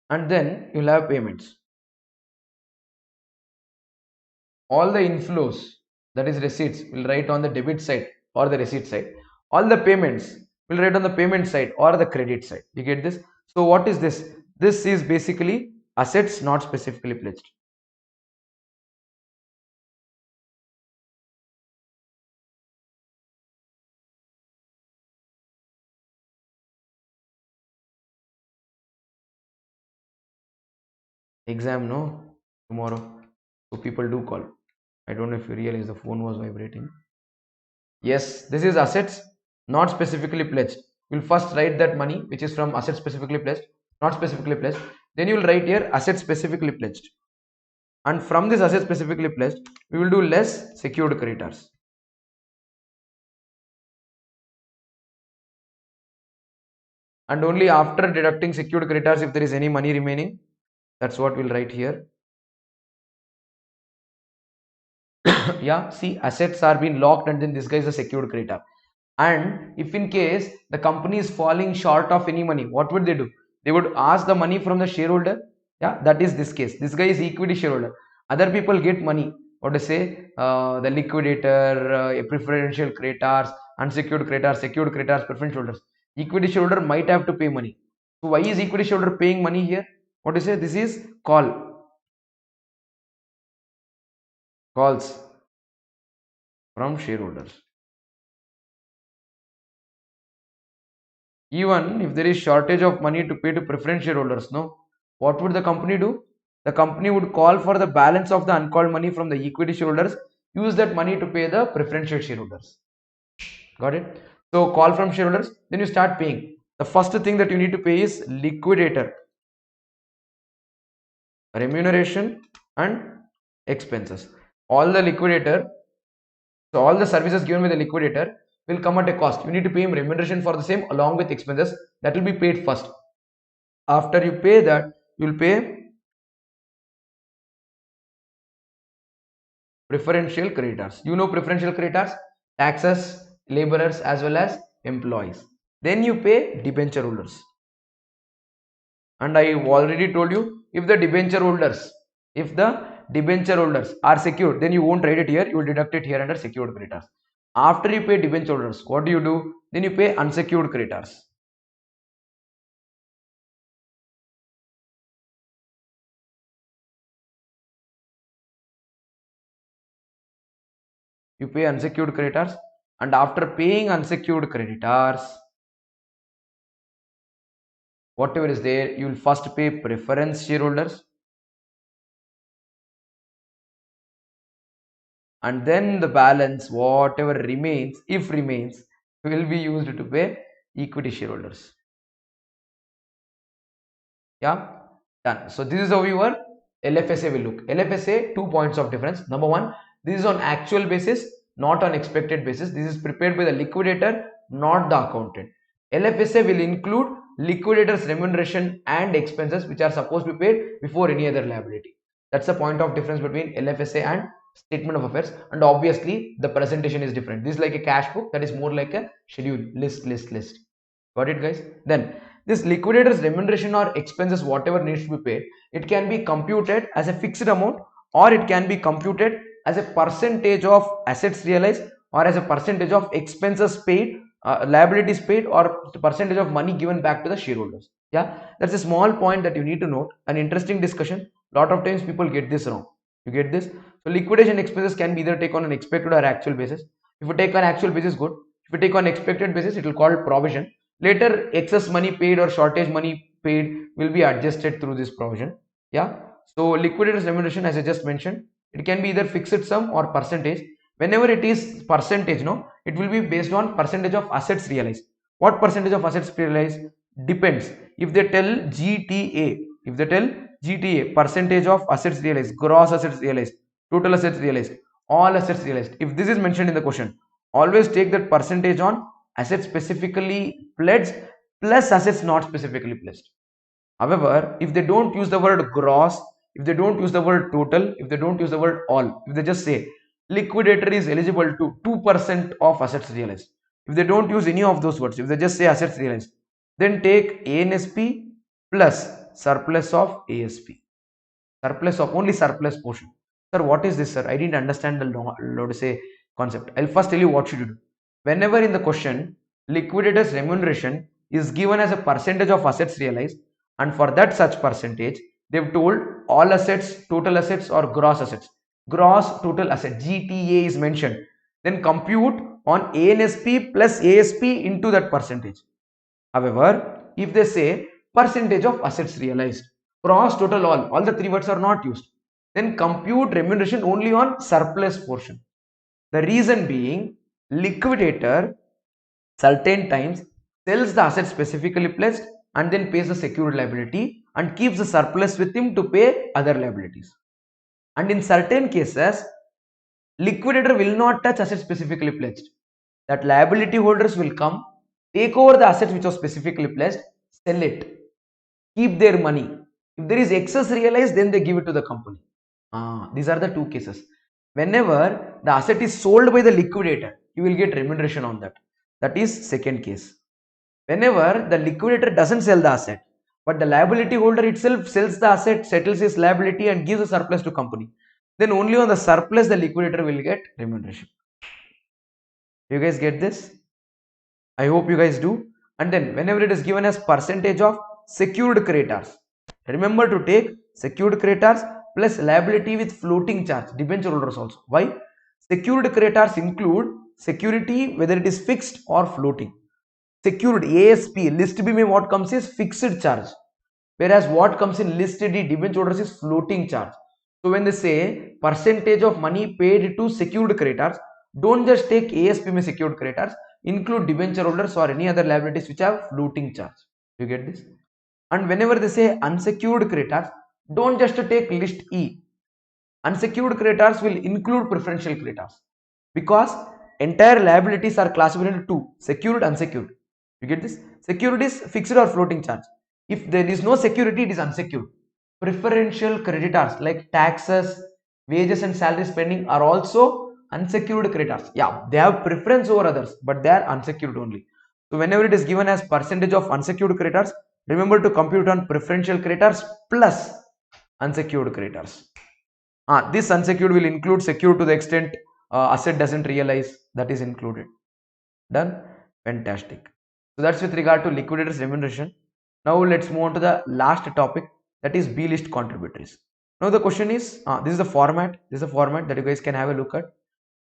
and then you'll have payments. All the inflows, that is receipts, will write on the debit side or the receipt side. All the payments will write on the payment side or the credit side. You get this? So what is this? This is basically assets not specifically pledged. Exam, no? Tomorrow. So people do call. I don't know if you realize the phone was vibrating. Yes, this is assets not specifically pledged. You'll first write that money which is from assets specifically pledged, not specifically pledged. Then you will write here assets specifically pledged. And from this assets specifically pledged, we will do less secured creditors. And only after deducting secured creditors, if there is any money remaining, that's what we'll write here. Yeah, see, assets are being locked and then this guy is a secured creditor. And if in case the company is falling short of any money, what would they do? They would ask the money from the shareholder. Yeah, that is this case. This guy is equity shareholder. Other people get money. What to say? The liquidator, preferential creditors, unsecured creditors, secured creditors, preferential holders. Equity shareholder might have to pay money. So why is equity shareholder paying money here? What to say? This is calls from shareholders. Even if there is shortage of money to pay to preference shareholders, no, what would the company do? The company would call for the balance of the uncalled money from the equity shareholders, use that money to pay the preferential shareholders. Got it? So call from shareholders, then you start paying. The first thing that you need to pay is liquidator, remuneration and expenses. All the liquidator, so all the services given by the liquidator will come at a cost. You need to pay him remuneration for the same along with expenses. That will be paid first. After you pay that, you will pay preferential creditors. You know preferential creditors? Taxes, laborers as well as employees. Then you pay debenture holders. And I already told you, if the debenture holders are secured, then you won't write it here, you will deduct it here under secured creditors. After you pay debenture holders, what do? Then you pay unsecured creditors. You pay unsecured creditors, and after paying unsecured creditors, whatever is there, you will first pay preference shareholders, and then the balance, whatever remains, if remains, will be used to pay equity shareholders. Yeah, done. So this is how your LFSA will look. LFSA, 2 points of difference. Number one, this is on actual basis, not on expected basis. This is prepared by the liquidator, not the accountant. LFSA will include liquidator's remuneration and expenses which are supposed to be paid before any other liability. That's the point of difference between LFSA and statement of affairs. And obviously the presentation is different. This is like a cash book, that is more like a schedule, list. Got it, guys? Then this liquidator's remuneration or expenses, whatever needs to be paid, it can be computed as a fixed amount, or it can be computed as a percentage of assets realized, or as a percentage of expenses paid, liabilities paid, or percentage of money given back to the shareholders. Yeah, that's a small point that you need to note. An interesting discussion. Lot of times people get this wrong. You get this? So liquidation expenses can be either take on an expected or actual basis. If you take on actual basis, good. If you take on expected basis, it will call provision. Later, excess money paid or shortage money paid will be adjusted through this provision. Yeah. So liquidator's remuneration, as I just mentioned, It can be either fixed sum or percentage. Whenever it is percentage, no, it will be based on percentage of assets realized. What percentage of assets realized? Depends. If they tell GTA, if they tell GTA, percentage of assets realized, gross assets realized, total assets realized, all assets realized. If this is mentioned in the question, always take that percentage on assets specifically pledged plus assets not specifically pledged. However, if they don't use the word gross, if they don't use the word total, if they don't use the word all, if they just say liquidator is eligible to 2% of assets realized, if they don't use any of those words, if they just say assets realized, then take ANSP plus surplus of ASP, surplus of only surplus portion. Sir, what is this, sir? I didn't understand the to say concept. I'll first tell you what should you do. Whenever in the question liquidator's remuneration is given as a percentage of assets realized, and for that such percentage they've told all assets, total assets or gross assets, gross total asset GTA is mentioned, then compute on ANSP plus ASP into that percentage. However, if they say percentage of assets realized, gross total all the three words are not used, then compute remuneration only on surplus portion. The reason being, liquidator certain times sells the asset specifically pledged and then pays the secured liability and keeps the surplus with him to pay other liabilities. And in certain cases, liquidator will not touch asset specifically pledged. That liability holders will come, take over the assets which are specifically pledged, sell it, keep their money. If there is excess realized, then they give it to the company. These are the two cases. Whenever the asset is sold by the liquidator, you will get remuneration on that. That is second case. Whenever the liquidator doesn't sell the asset, but the liability holder itself sells the asset, settles his liability and gives a surplus to company, then only on the surplus the liquidator will get remuneration. You guys get this? I hope you guys do. And then whenever it is given as percentage of secured creditors, remember to take secured creditors plus liability with floating charge, debenture holders also. Why? Secured creditors include security whether it is fixed or floating. Secured ASP, list B, what comes is fixed charge, whereas what comes in list D, debenture holders, is floating charge. So when they say percentage of money paid to secured creditors, don't just take ASP में secured creditors, include debenture holders or any other liabilities which have floating charge. You get this? And whenever they say unsecured creditors, don't just take list E. Unsecured creditors will include preferential creditors because entire liabilities are classified into two: secured, unsecured. You get this? Secured is fixed or floating charge. If there is no security, it is unsecured. Preferential creditors like taxes, wages and salary spending are also unsecured creditors. Yeah, they have preference over others, but they are unsecured only. So whenever it is given as percentage of unsecured creditors, remember to compute on preferential creditors plus unsecured creditors. This unsecured will include secured to the extent asset doesn't realize, that is included. Done? Fantastic. So that's with regard to liquidators remuneration. Now let's move on to the last topic, that is B list contributories. Now the question is, this is the format. This is the format that you guys can have a look at.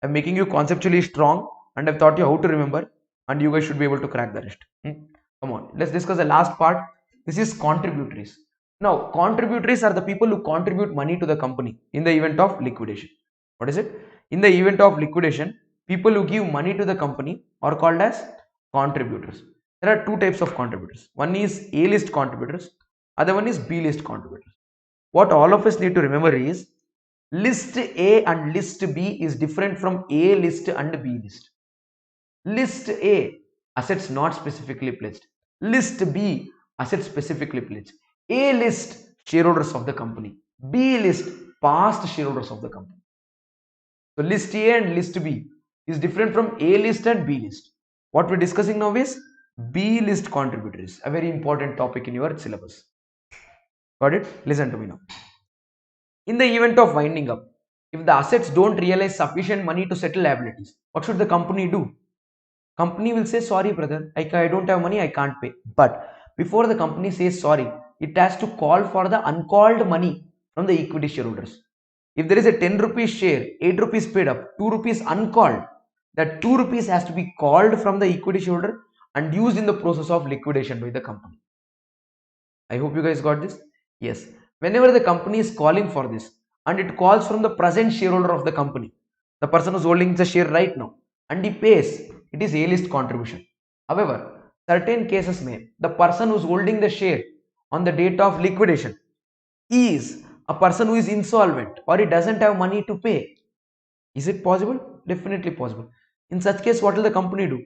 I'm making you conceptually strong and I've taught you how to remember, and you guys should be able to crack the rest. Come on, let's discuss the last part. This is contributories. Now, contributories are the people who contribute money to the company in the event of liquidation. What is it? In the event of liquidation, people who give money to the company are called as contributors. There are two types of contributors. One is A list contributors, other one is B list contributors. What all of us need to remember is list A and list B is different from A list and B list. List A, assets not specifically pledged. List B, assets specifically pledged. A list, shareholders of the company. B list, past shareholders of the company. So list A and list B is different from A list and B list. What we're discussing now is B list contributors, a very important topic in your syllabus. Got it? Listen to me now. In the event of winding up, if the assets don't realize sufficient money to settle liabilities, what should the company do? Company will say, sorry brother, I don't have money, I can't pay. But before the company says sorry, it has to call for the uncalled money from the equity shareholders. If there is a 10 rupees share, 8 rupees paid up, 2 rupees uncalled, that 2 rupees has to be called from the equity shareholder and used in the process of liquidation by the company. I hope you guys got this. Yes, whenever the company is calling for this and it calls from the present shareholder of the company, the person who's holding the share right now, and he pays. It is A-list contribution. However, certain cases may the person who's holding the share on the date of liquidation is a person who is insolvent or he doesn't have money to pay. Is it possible? Definitely possible. In such case, what will the company do?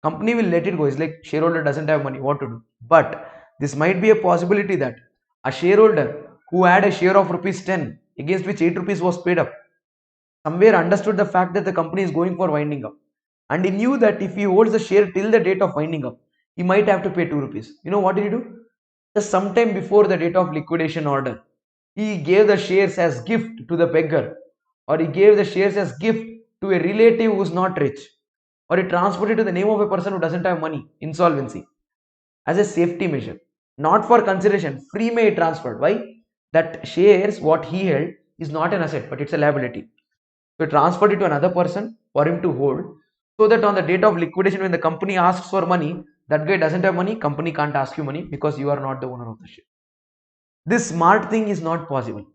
Company will let it go. It's like shareholder doesn't have money, what to do? But this might be a possibility that a shareholder who had a share of rupees 10 against which 8 rupees was paid up somewhere understood the fact that the company is going for winding up, and he knew that if he holds the share till the date of winding up, he might have to pay 2 rupees. You know what did he do? Just sometime before the date of liquidation order, he gave the shares as gift to the beggar, or he gave the shares as gift to a relative who is not rich, or he transferred it to the name of a person who doesn't have money, insolvency, as a safety measure, not for consideration. Free may transferred. Why? That shares what he held is not an asset, but it's a liability. So he transferred it to another person for him to hold, so that on the date of liquidation, when the company asks for money, that guy doesn't have money, company can't ask you money because you are not the owner of the share. This smart thing is not possible.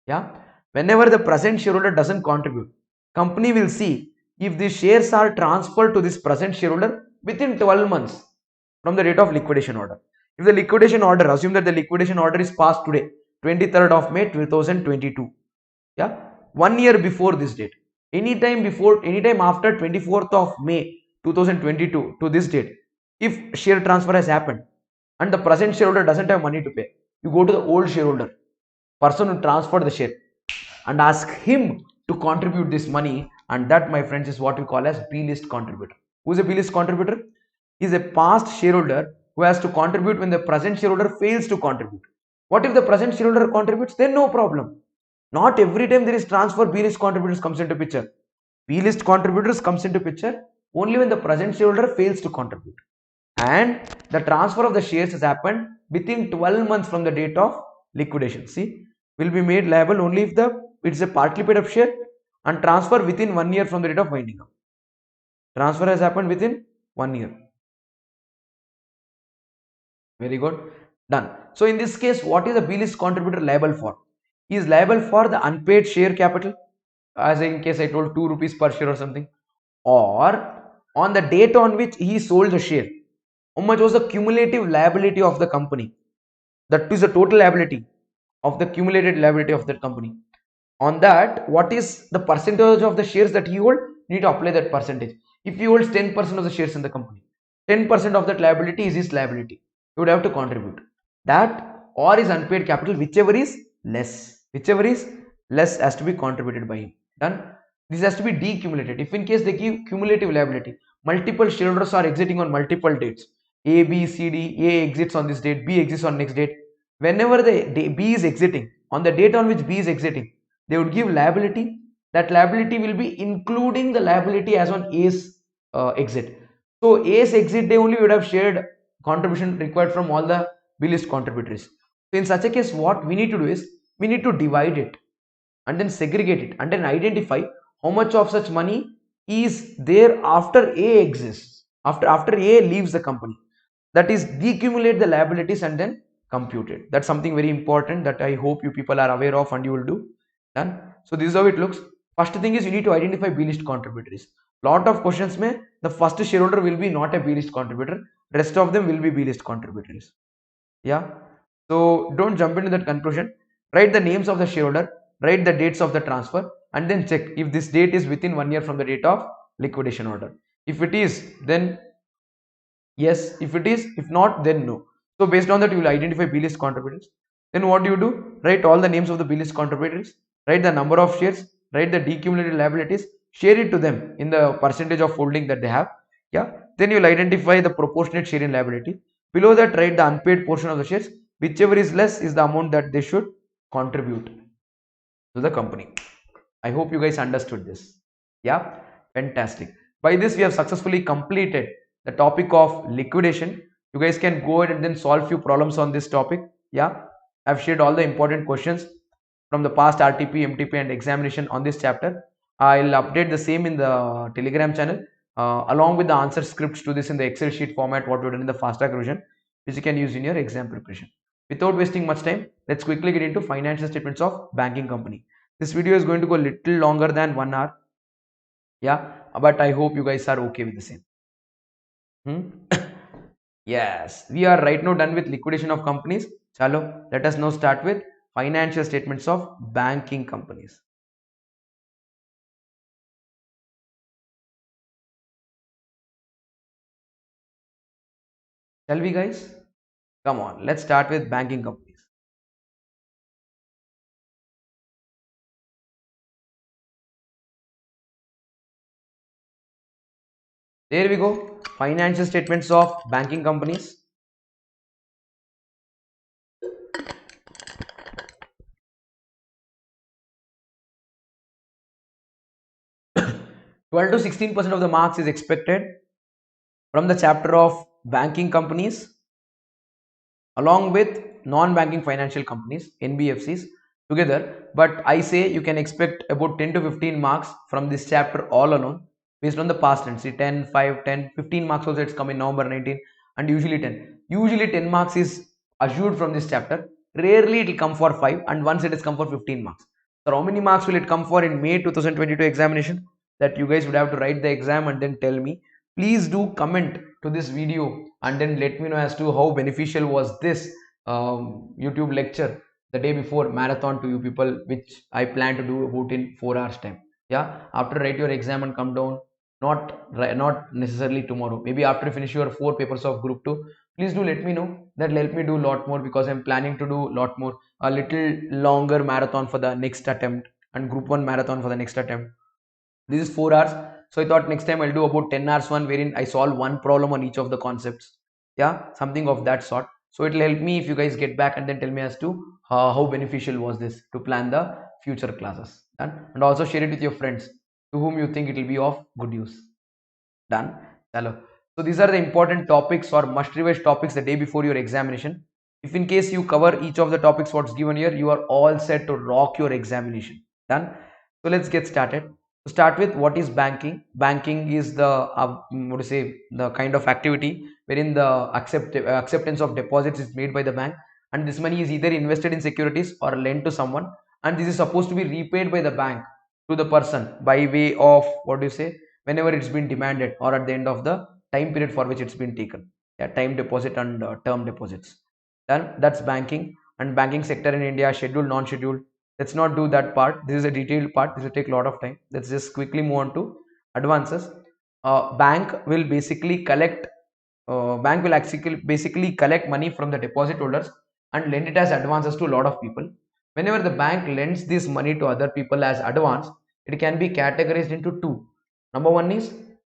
Yeah, whenever the present shareholder doesn't contribute, company will see if the shares are transferred to this present shareholder within 12 months from the date of liquidation order. If the liquidation order, assume that the liquidation order is passed today, 23rd of May 2022. Yeah, 1 year before this date, anytime after 24th of May 2022 to this date, if share transfer has happened and the present shareholder doesn't have money to pay, you go to the old shareholder, person who transferred the share, and ask him to contribute this money, and that, my friends, is what we call as B-list contributor. Who is a B-list contributor? He is a past shareholder who has to contribute when the present shareholder fails to contribute. What if the present shareholder contributes? Then no problem. Not every time there is transfer, B-list contributors comes into picture. B-list contributors comes into picture only when the present shareholder fails to contribute, and the transfer of the shares has happened within 12 months from the date of liquidation. See, will be made liable only if it's a partly paid up share and transfer within 1 year from the date of winding up. Transfer has happened within 1 year. Very good. Done. So in this case, what is a B-list contributor liable for? He is liable for the unpaid share capital, as in case I told 2 rupees per share or something, or on the date on which he sold the share, how much was the cumulative liability of the company. That is the total liability of the cumulated liability of that company. On that, what is the percentage of the shares that he hold? You need to apply that percentage. If he holds 10% of the shares in the company, 10% of that liability is his liability. You would have to contribute that, or his unpaid capital, whichever is less. Whichever is less has to be contributed by him. Done. This has to be decumulated. If in case they give cumulative liability, multiple shareholders are exiting on multiple dates. A, B, C, D. A exits on this date, B exits on next date. Whenever the B is exiting, on the date on which B is exiting, they would give liability. That liability will be including the liability as on A's exit. So A's exit day only would have shared contribution required from all the B-list contributors. So in such a case, what we need to do is we need to divide it and then segregate it and then identify how much of such money is there after A exists, after A leaves the company. That is, decumulate the liabilities and then compute it. That's something very important that I hope you people are aware of and you will do. Done. So this is how it looks. First thing is you need to identify B-list contributors. Lot of questions may the first shareholder will be not a B-list contributor, rest of them will be B-list contributors. Yeah, so don't jump into that conclusion. Write the names of the shareholder, write the dates of the transfer, and then check if this date is within 1 year from the date of liquidation order. If it is, then yes. If it is, if not, then no. So based on that, you will identify B-list contributors. Then what do you do? Write all the names of the B-list contributors, write the number of shares, write the decumulated liabilities, share it to them in the percentage of holding that they have. Yeah. Then you will identify the proportionate share in liability. Below that, write the unpaid portion of the shares. Whichever is less is the amount that they should contribute to the company. I hope you guys understood this. Yeah, fantastic. By this, we have successfully completed the topic of liquidation. You guys can go ahead and then solve few problems on this topic. Yeah, I've shared all the important questions from the past RTP, MTP, and examination on this chapter. I'll update the same in the Telegram channel along with the answer scripts to this in the Excel sheet format, what we've done in the fast track revision, which you can use in your exam preparation. Without wasting much time, let's quickly get into financial statements of banking company. This video is going to go a little longer than 1 hour. Yeah, but I hope you guys are okay with the same. Yes, we are right now done with liquidation of companies. Chalo, let us now start with financial statements of banking companies. Shall we, guys? Come on, let's start with banking companies. There we go. Financial statements of banking companies. 12 to 16% of the marks is expected from the chapter of banking companies along with non-banking financial companies, NBFCs together. But I say you can expect about 10 to 15 marks from this chapter all alone based on the past tense. See 10, 5, 10, 15 marks also it's come in November 19 and usually 10. Usually 10 marks is assured from this chapter. Rarely it will come for 5 and once it has come for 15 marks. So how many marks will it come for in May 2022 examination? That you guys would have to write the exam and then tell me. Please do comment to this video and then let me know as to how beneficial was this YouTube lecture the day before marathon to you people, which I plan to do about in 4 hours time. Yeah, after write your exam and come down, not necessarily tomorrow, maybe after you finish your 4 papers of group 2. Please do let me know, that help me do a lot more, because I'm planning to do a lot more, a little longer marathon for the next attempt and group 1 marathon for the next attempt. This is 4 hours, so I thought next time I'll do about 10 hours one, wherein I solve one problem on each of the concepts. Yeah, something of that sort. So it will help me if you guys get back and then tell me as to how beneficial was this to plan the future classes. Done. And also share it with your friends to whom you think it will be of good use. Done. Hello. So these are the important topics or must revise topics the day before your examination. If in case you cover each of the topics what's given here, you are all set to rock your examination. Done. So let's get started. To start with, what is banking? Banking is the what to say, the kind of activity wherein the acceptance of deposits is made by the bank, and this money is either invested in securities or lent to someone, and this is supposed to be repaid by the bank to the person by way of, what do you say, whenever it's been demanded or at the end of the time period for which it's been taken. Yeah, time deposit and term deposits. Then that's banking. And banking sector in India, scheduled, non-scheduled. Let's not do that part. This is a detailed part. This will take a lot of time. Let's just quickly move on to advances. Bank will basically collect. Bank will actually basically collect money from the deposit holders and lend it as advances to a lot of people. Whenever the bank lends this money to other people as advance, it can be categorized into two. Number one is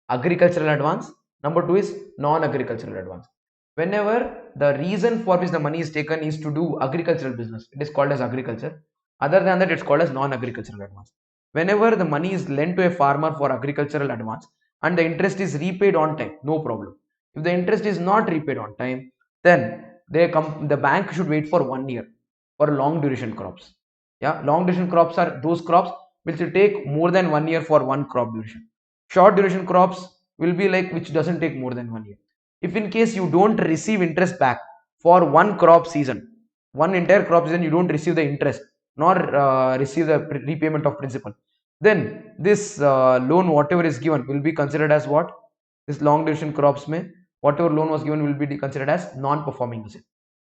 agricultural advance. Number two is non-agricultural advance. Whenever the reason for which the money is taken is to do agricultural business, it is called as agriculture. Other than that, it's called as non-agricultural advance. Whenever the money is lent to a farmer for agricultural advance and the interest is repaid on time, no problem. If the interest is not repaid on time, then the bank should wait for 1 year for long duration crops. Yeah, long duration crops are those crops which will take more than 1 year for one crop duration. Short duration crops will be like which doesn't take more than 1 year. If in case you don't receive interest back for one crop season, one entire crop season, you don't receive the interest nor receive the repayment of principal, then this loan whatever is given will be considered as what? This long duration crops may, whatever loan was given will be considered as non-performing asset.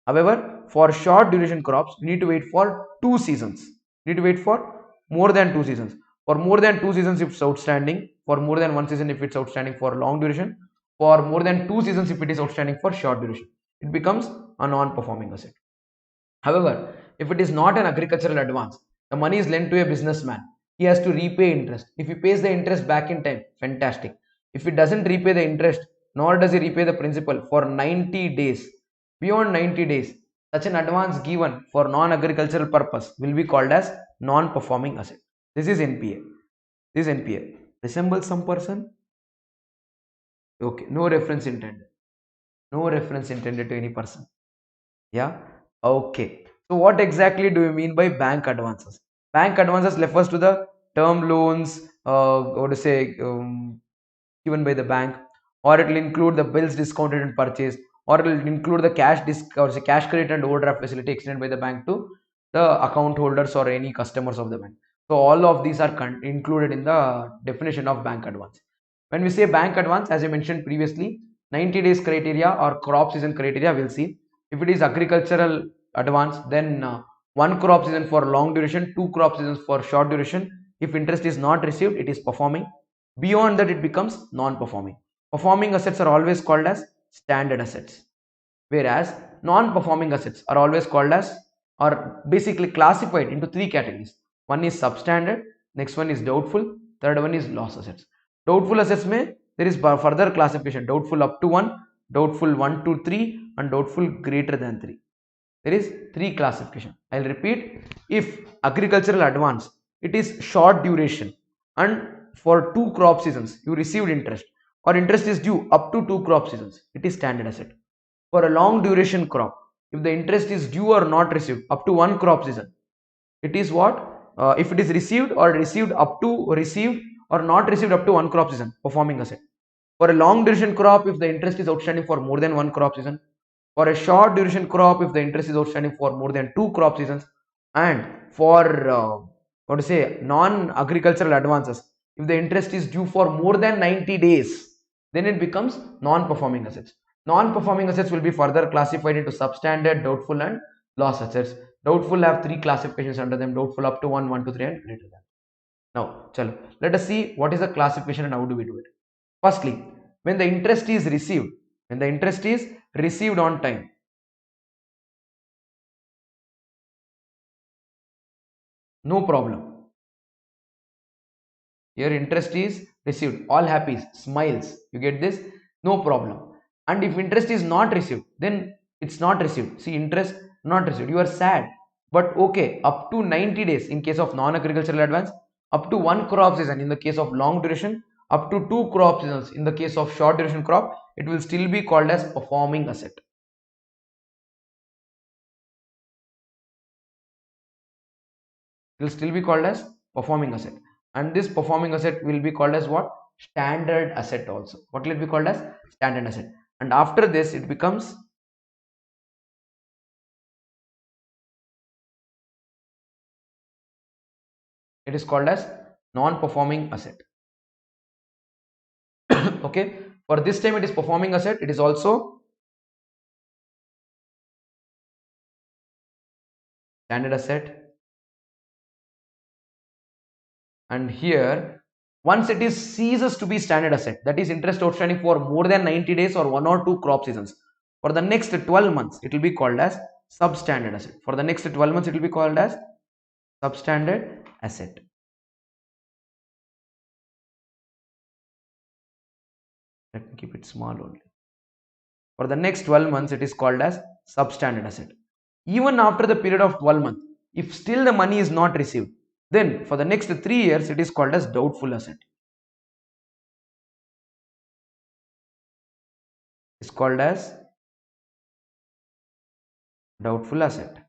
However, for short duration crops, we need to wait for 2 seasons. We need to wait for more than 2 seasons. For more than 2 seasons, if it's outstanding. For more than 1 season, if it's outstanding for long duration. For more than 2 seasons, if it is outstanding for short duration. It becomes a non-performing asset. However, if it is not an agricultural advance, the money is lent to a businessman. He has to repay interest. If he pays the interest back in time, fantastic. If he doesn't repay the interest, nor does he repay the principal for 90 days, beyond 90 days, such an advance given for non-agricultural purpose will be called as non-performing asset. This is NPA. This is NPA. Resembles some person? Okay, no reference intended. No reference intended to any person. Yeah, okay. So what exactly do you mean by bank advances? Bank advances refers to the term loans, what to say, given by the bank, or it will include the bills discounted and purchased, or it will include the cash credit and overdraft facility extended by the bank to the account holders or any customers of the bank. So all of these are included in the definition of bank advance. When we say bank advance, as I mentioned previously, 90 days criteria or crop season criteria we'll see. If it is agricultural advance, then one crop season for long duration, two crop seasons for short duration. If interest is not received, it is performing. Beyond that, it becomes non-performing. Performing assets are always called as standard assets, whereas non-performing assets are always called as, or basically classified into three categories. One is substandard, next one is doubtful, third one is loss assets. Doubtful assets may, there is further classification: doubtful up to 1, doubtful 1 to 3, and doubtful greater than 3. There is three classification. I'll repeat. If agricultural advance, it is short duration, and for two crop seasons you received interest, or interest is due up to two crop seasons, it is standard asset. For a long duration crop, if the interest is due or not received up to one crop season, it is what? If it is received or received or not received up to one crop season, performing asset. For a long duration crop, if the interest is outstanding for more than one crop season. For a short duration crop, if the interest is outstanding for more than two crop seasons. And for what to say, non-agricultural advances, if the interest is due for more than 90 days, then it becomes non-performing assets. Non-performing assets will be further classified into substandard, doubtful, and loss assets. Doubtful have three classifications under them: doubtful up to 1, 1 to 3, and greater than. Now, chalo, let us see what is the classification and how do we do it. Firstly, when the interest is received on time, no problem. Your interest is received, all happy, smiles, you get this, no problem. And if interest is not received, then it's not received. See, interest not received, you are sad. But okay, up to 90 days in case of non-agricultural advance, up to one crop season in the case of long duration, up to two crop seasons in the case of short duration crop, it will still be called as performing asset. It will still be called as performing asset. And this performing asset will be called as what? Standard asset also. What will it be called as? Standard asset. And after this, it becomes, it is called as non-performing asset. Okay, for this time it is performing asset, it is also standard asset. And here, once it is ceases to be standard asset, that is interest outstanding for more than 90 days or one or two crop seasons, for the next 12 months it will be called as substandard asset. For the next 12 months it will be called as substandard asset. Let me keep it small only. For the next 12 months it is called as substandard asset. Even after the period of 12 months, if still the money is not received, then for the next 3 years it is called as doubtful asset. It's called as doubtful asset.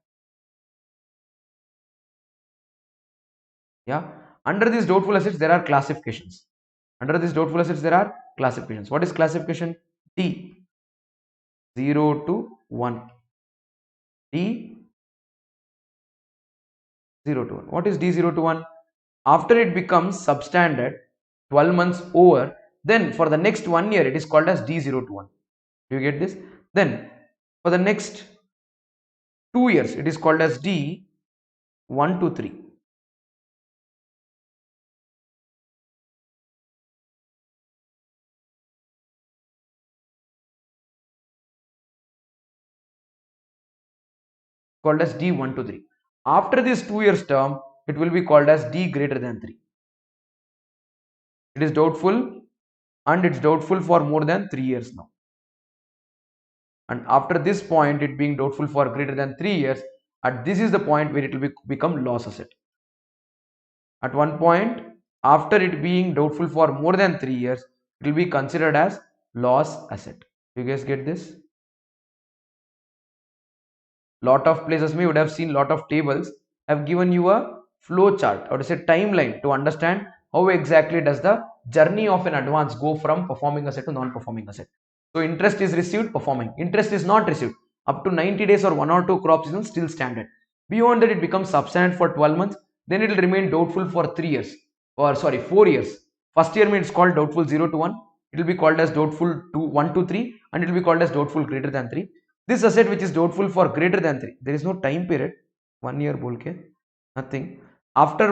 Yeah, under these doubtful assets there are classifications. Under these doubtful assets there are classifications. What is classification? D 0 to 1. D 0 to 1. What is D 0 to 1? After it becomes substandard, 12 months over, then for the next 1 year it is called as D 0 to 1. Do you get this? Then for the next 2 years it is called as D 1 to 3. Called as D 1 to 3. After this 2 years term, it will be called as D greater than 3. It is doubtful, and it's doubtful for more than 3 years now. And after this point, it being doubtful for greater than 3 years, and this is the point where it will become loss asset. At one point, after it being doubtful for more than 3 years, it will be considered as loss asset. You guys get this? Lot of places you would have seen lot of tables have given you a flow chart, or to say timeline, to understand how exactly does the journey of an advance go from performing asset to non-performing asset. So interest is received, performing. Interest is not received up to 90 days or one or two crop seasons, still standard. Beyond that, it becomes substandard for 12 months. then it will remain doubtful for 3 years, or sorry, 4 years. First year means called doubtful 0 to 1, it will be called as doubtful 1 to 3, and it will be called as doubtful greater than 3. This asset which is doubtful for greater than 3, there is no time period, 1 year bolke, nothing. After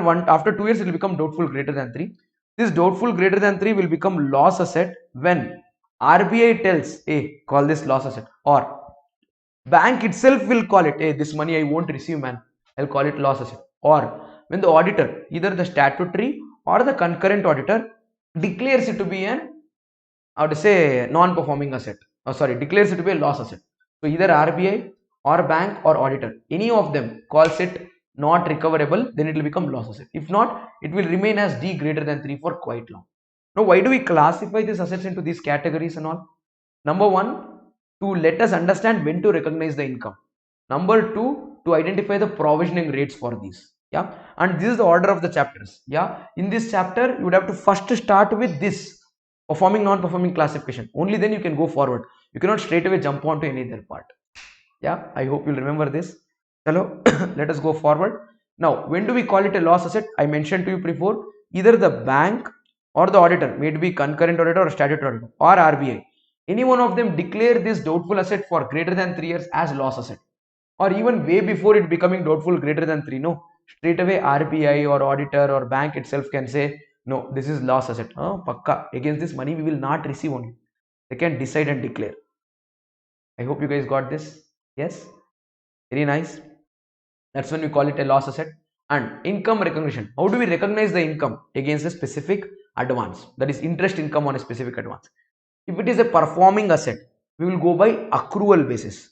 2 years it will become doubtful greater than 3. This doubtful greater than 3 will become loss asset when RBI tells, hey, call this loss asset, or bank itself will call it, hey, this money I won't receive, man, I'll call it loss asset. Or when the auditor, either the statutory or the concurrent auditor, declares it to be an, I would say, non-performing asset, declares it to be a loss asset. So either RBI or bank or auditor, any of them calls it not recoverable, then it will become loss asset. If not, it will remain as D greater than 3 for quite long. Now, why do we classify these assets into these categories and all? Number one, to let us understand when to recognize the income. Number two, to identify the provisioning rates for these. Yeah, and this is the order of the chapters. Yeah, in this chapter, you would have to first start with this performing, non-performing classification. Only then you can go forward. You cannot straight away jump onto any other part. Yeah, I hope you'll remember this. Hello, let us go forward. Now, when do we call it a loss asset? I mentioned to you before, either the bank or the auditor, may it be concurrent auditor or statutory auditor or RBI, any one of them declare this doubtful asset for greater than 3 years as loss asset, or even way before it becoming doubtful greater than 3. No, straight away RBI or auditor or bank itself can say, no, this is loss asset. Pakka, against this money we will not receive only. They can decide and declare. I hope you guys got this. Yes, very nice. That's when we call it a loss asset. And income recognition. How do we recognize the income against a specific advance? That is interest income on a specific advance. If it is a performing asset, we will go by accrual basis.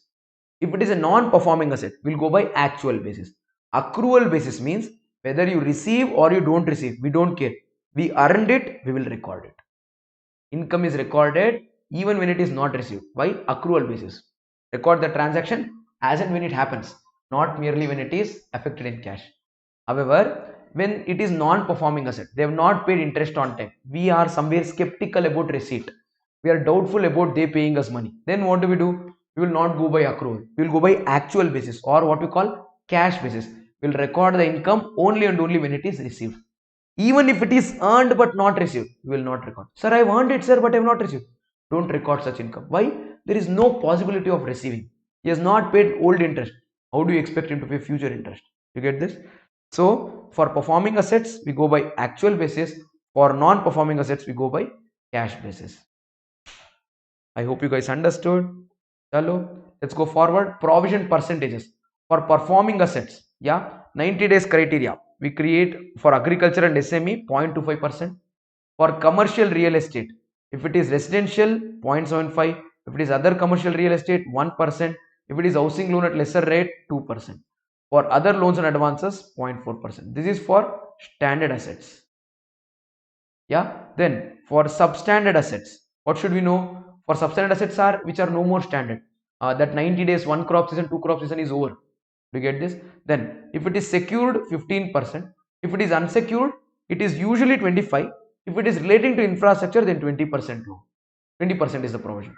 If it is a non-performing asset, we will go by actual basis. Accrual basis means whether you receive or you don't receive, we don't care. We earned it, we will record it. Income is recorded even when it is not received. By accrual basis. Record the transaction as and when it happens, not merely when it is affected in cash. However, when it is non-performing asset, they have not paid interest on time, we are somewhere skeptical about receipt, we are doubtful about they paying us money, then what do? We will not go by accrual, we will go by actual basis, or what we call cash basis. We will record the income only and only when it is received. Even if it is earned but not received, we will not record. Sir, I have earned it, sir, but I have not received. Don't record such income. Why? There is no possibility of receiving. He has not paid old interest. How do you expect him to pay future interest? You get this? So, for performing assets, we go by actual basis. For non-performing assets, we go by cash basis. I hope you guys understood. Hello, let's go forward. Provision percentages for performing assets. Yeah, 90 days criteria. We create for agriculture and SME 0.25%. For commercial real estate, if it is residential 0.75%, if it is other commercial real estate 1%, if it is housing loan at lesser rate 2%. For other loans and advances 0.4%. This is for standard assets. Yeah, then for substandard assets, what should we know? For substandard assets are which are no more standard. That 90 days, one crop season, two crop season is over. Do you get this? Then if it is secured 15%, if it is unsecured, it is usually 25%. If it is relating to infrastructure, then 20% loan. 20% is the provision.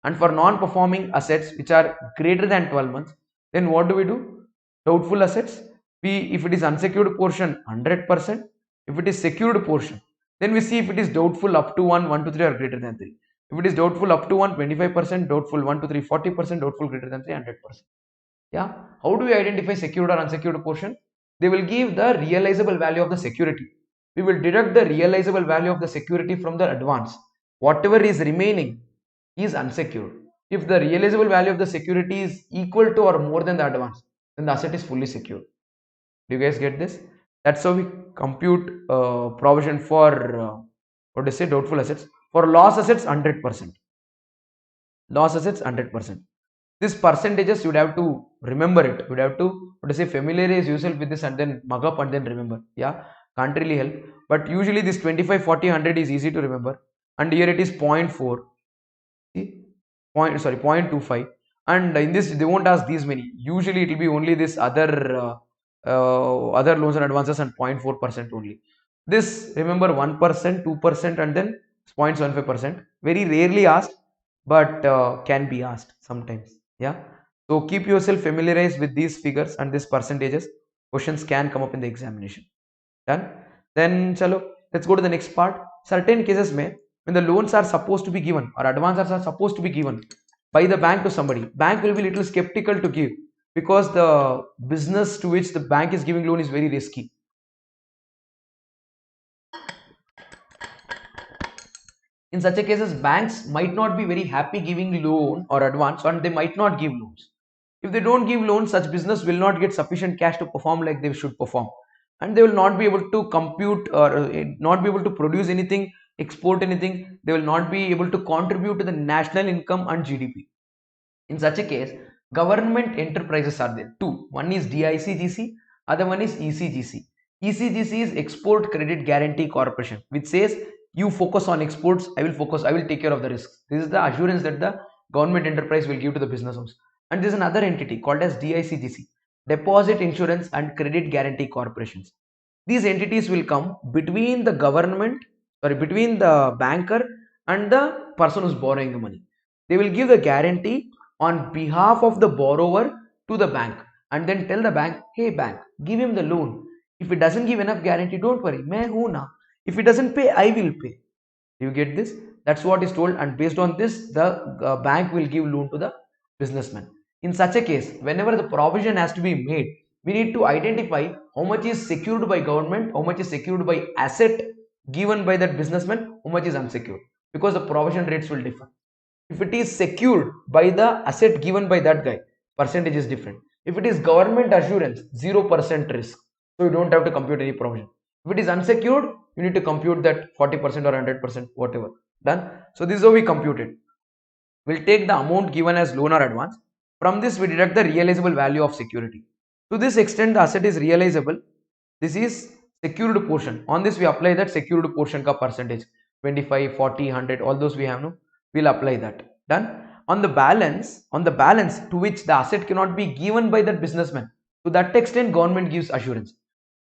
And for non-performing assets which are greater than 12 months, then what do? Doubtful assets, if it is unsecured portion 100%, if it is secured portion, then we see if it is doubtful up to 1 to 3 or greater than 3. If it is doubtful up to 1, 25%, doubtful 1 to 3, 40%, doubtful greater than 3, 100%. Yeah, how do we identify secured or unsecured portion? They will give the realizable value of the security. We will deduct the realizable value of the security from the advance. Whatever is remaining is unsecured. If the realizable value of the security is equal to or more than the advance, then the asset is fully secured. Do you guys get this? That's how we compute provision for doubtful assets. For loss assets, 100%. Loss assets 100%. This percentages you would have to remember it. You would have to familiarize yourself with this and then mug up and then remember. Yeah, can't really help. But usually this 25, 40, 100 is easy to remember. And here it is 0.4. See, 0.25. And in this they won't ask these many. Usually it will be only this other loans and advances and 0.4% only. This remember 1%, 2% and then 0.75%. Very rarely asked, but can be asked sometimes. Yeah. So keep yourself familiarized with these figures and these percentages. Questions can come up in the examination. Done. Then chalo, let's go to the next part. Certain cases may, when the loans are supposed to be given or advances are supposed to be given by the bank to somebody, bank will be little skeptical to give because the business to which the bank is giving loan is very risky. In such a cases, banks might not be very happy giving loan or advance, and they might not give loans. If they don't give loans, such business will not get sufficient cash to perform like they should perform, and they will not be able to compute or not be able to produce anything, export anything. They will not be able to contribute to the national income and GDP. In such a case, government enterprises are there. Two. One is DICGC, other one is ECGC. ECGC is Export Credit Guarantee Corporation, which says you focus on exports, I will take care of the risks. This is the assurance that the government enterprise will give to the business house. And there is another entity called as DICGC, Deposit Insurance and Credit Guarantee Corporations. These entities will come between the government, between the banker and the person who's borrowing the money. They will give the guarantee on behalf of the borrower to the bank and then tell the bank, hey bank, give him the loan. If it doesn't give enough guarantee, don't worry, main hu na. If it doesn't pay, I will pay. You get this? That's what is told, and based on this, the bank will give loan to the businessman. In such a case, whenever the provision has to be made, we need to identify how much is secured by government, how much is secured by asset given by that businessman, how much is unsecured, because the provision rates will differ. If it is secured by the asset given by that guy, percentage is different. If it is government assurance, 0% risk, so you don't have to compute any provision. If it is unsecured, you need to compute that 40% or 100%, whatever. Done. So this is how we compute it. We'll take the amount given as loan or advance. From this, we deduct the realizable value of security. To this extent, the asset is realizable. This is secured portion. On this, we apply that secured portion ka percentage. 25, 40, 100, all those we have, no? We'll apply that. Done. On the balance to which the asset cannot be given by that businessman, to that extent, government gives assurance.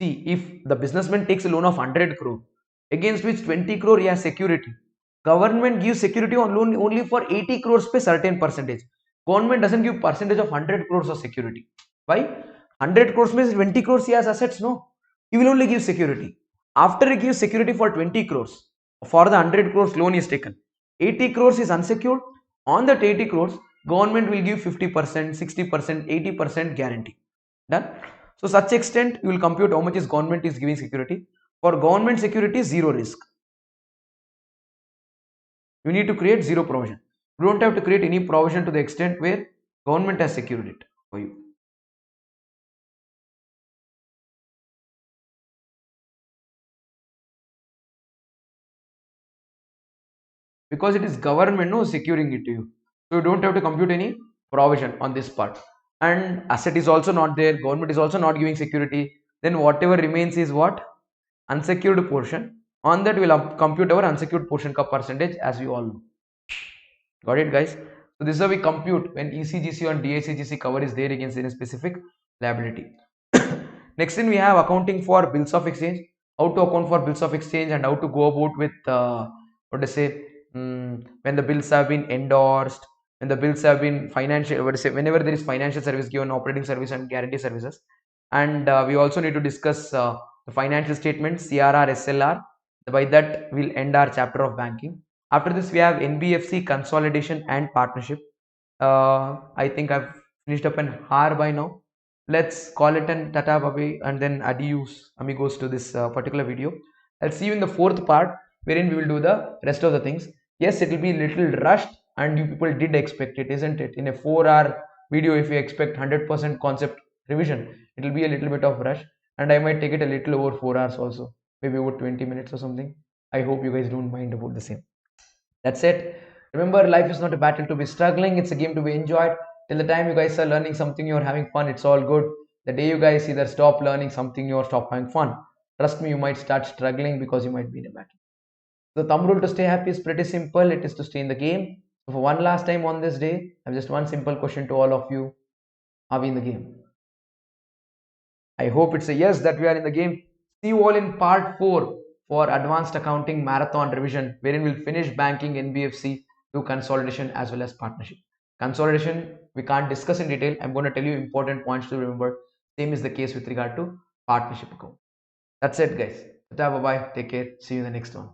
See, if the businessman takes a loan of 100 crore, against which 20 crore he has security, government gives security on loan only for 80 crores per certain percentage. Government doesn't give percentage of 100 crores of security. Why? 100 crores means 20 crores he has assets, no. He will only give security. After he gives security for 20 crores, for the 100 crores loan is taken, 80 crores is unsecured. On that 80 crores, government will give 50%, 60%, 80% guarantee. Done. So such extent you will compute how much is government is giving security. For government security, zero risk. You need to create zero provision. You don't have to create any provision to the extent where government has secured it for you. Because it is government no securing it to you. So you don't have to compute any provision on this part. And asset is also not there, government is also not giving security. Then whatever remains is what? Unsecured portion. On that we'll compute our unsecured portion ka percentage, as we all know. Got it, guys? So this is how we compute when ECGC and DICGC cover is there against any specific liability. Next thing we have accounting for bills of exchange. How to account for bills of exchange and how to go about with what to say when the bills have been endorsed, when the bills have been financial, what to say, whenever there is financial service given, operating service and guarantee services. And we also need to discuss the financial statements, CRR, SLR. By that we'll end our chapter of banking. After this we have NBFC consolidation and partnership. I think I've finished up an hour by now. Let's call it an tata babi and then adios amigos to this particular video. I'll see you in the fourth part wherein we will do the rest of the things. Yes, it will be a little rushed and you people did expect it, isn't it? In a 4-hour video, if you expect 100% concept revision, it will be a little bit of rush, and I might take it a little over 4 hours also, maybe over 20 minutes or something. I hope you guys don't mind about the same. That's it. Remember, life is not a battle to be struggling, it's a game to be enjoyed. Till the time you guys are learning something, you're having fun, it's all good. The day you guys either stop learning something new or stop having fun, trust me, you might start struggling because you might be in a battle. The thumb rule to stay happy is pretty simple. It is to stay in the game. So for one last time on this day, I have just one simple question to all of you. Are we in the game? I hope it's a yes that we are in the game. See you all in part 4 for advanced accounting marathon revision, wherein we'll finish banking, NBFC, do consolidation as well as partnership. Consolidation we can't discuss in detail. I'm going to tell you important points to remember. Same is the case with regard to partnership account. That's it, guys. Bye bye. Take care. See you in the next one.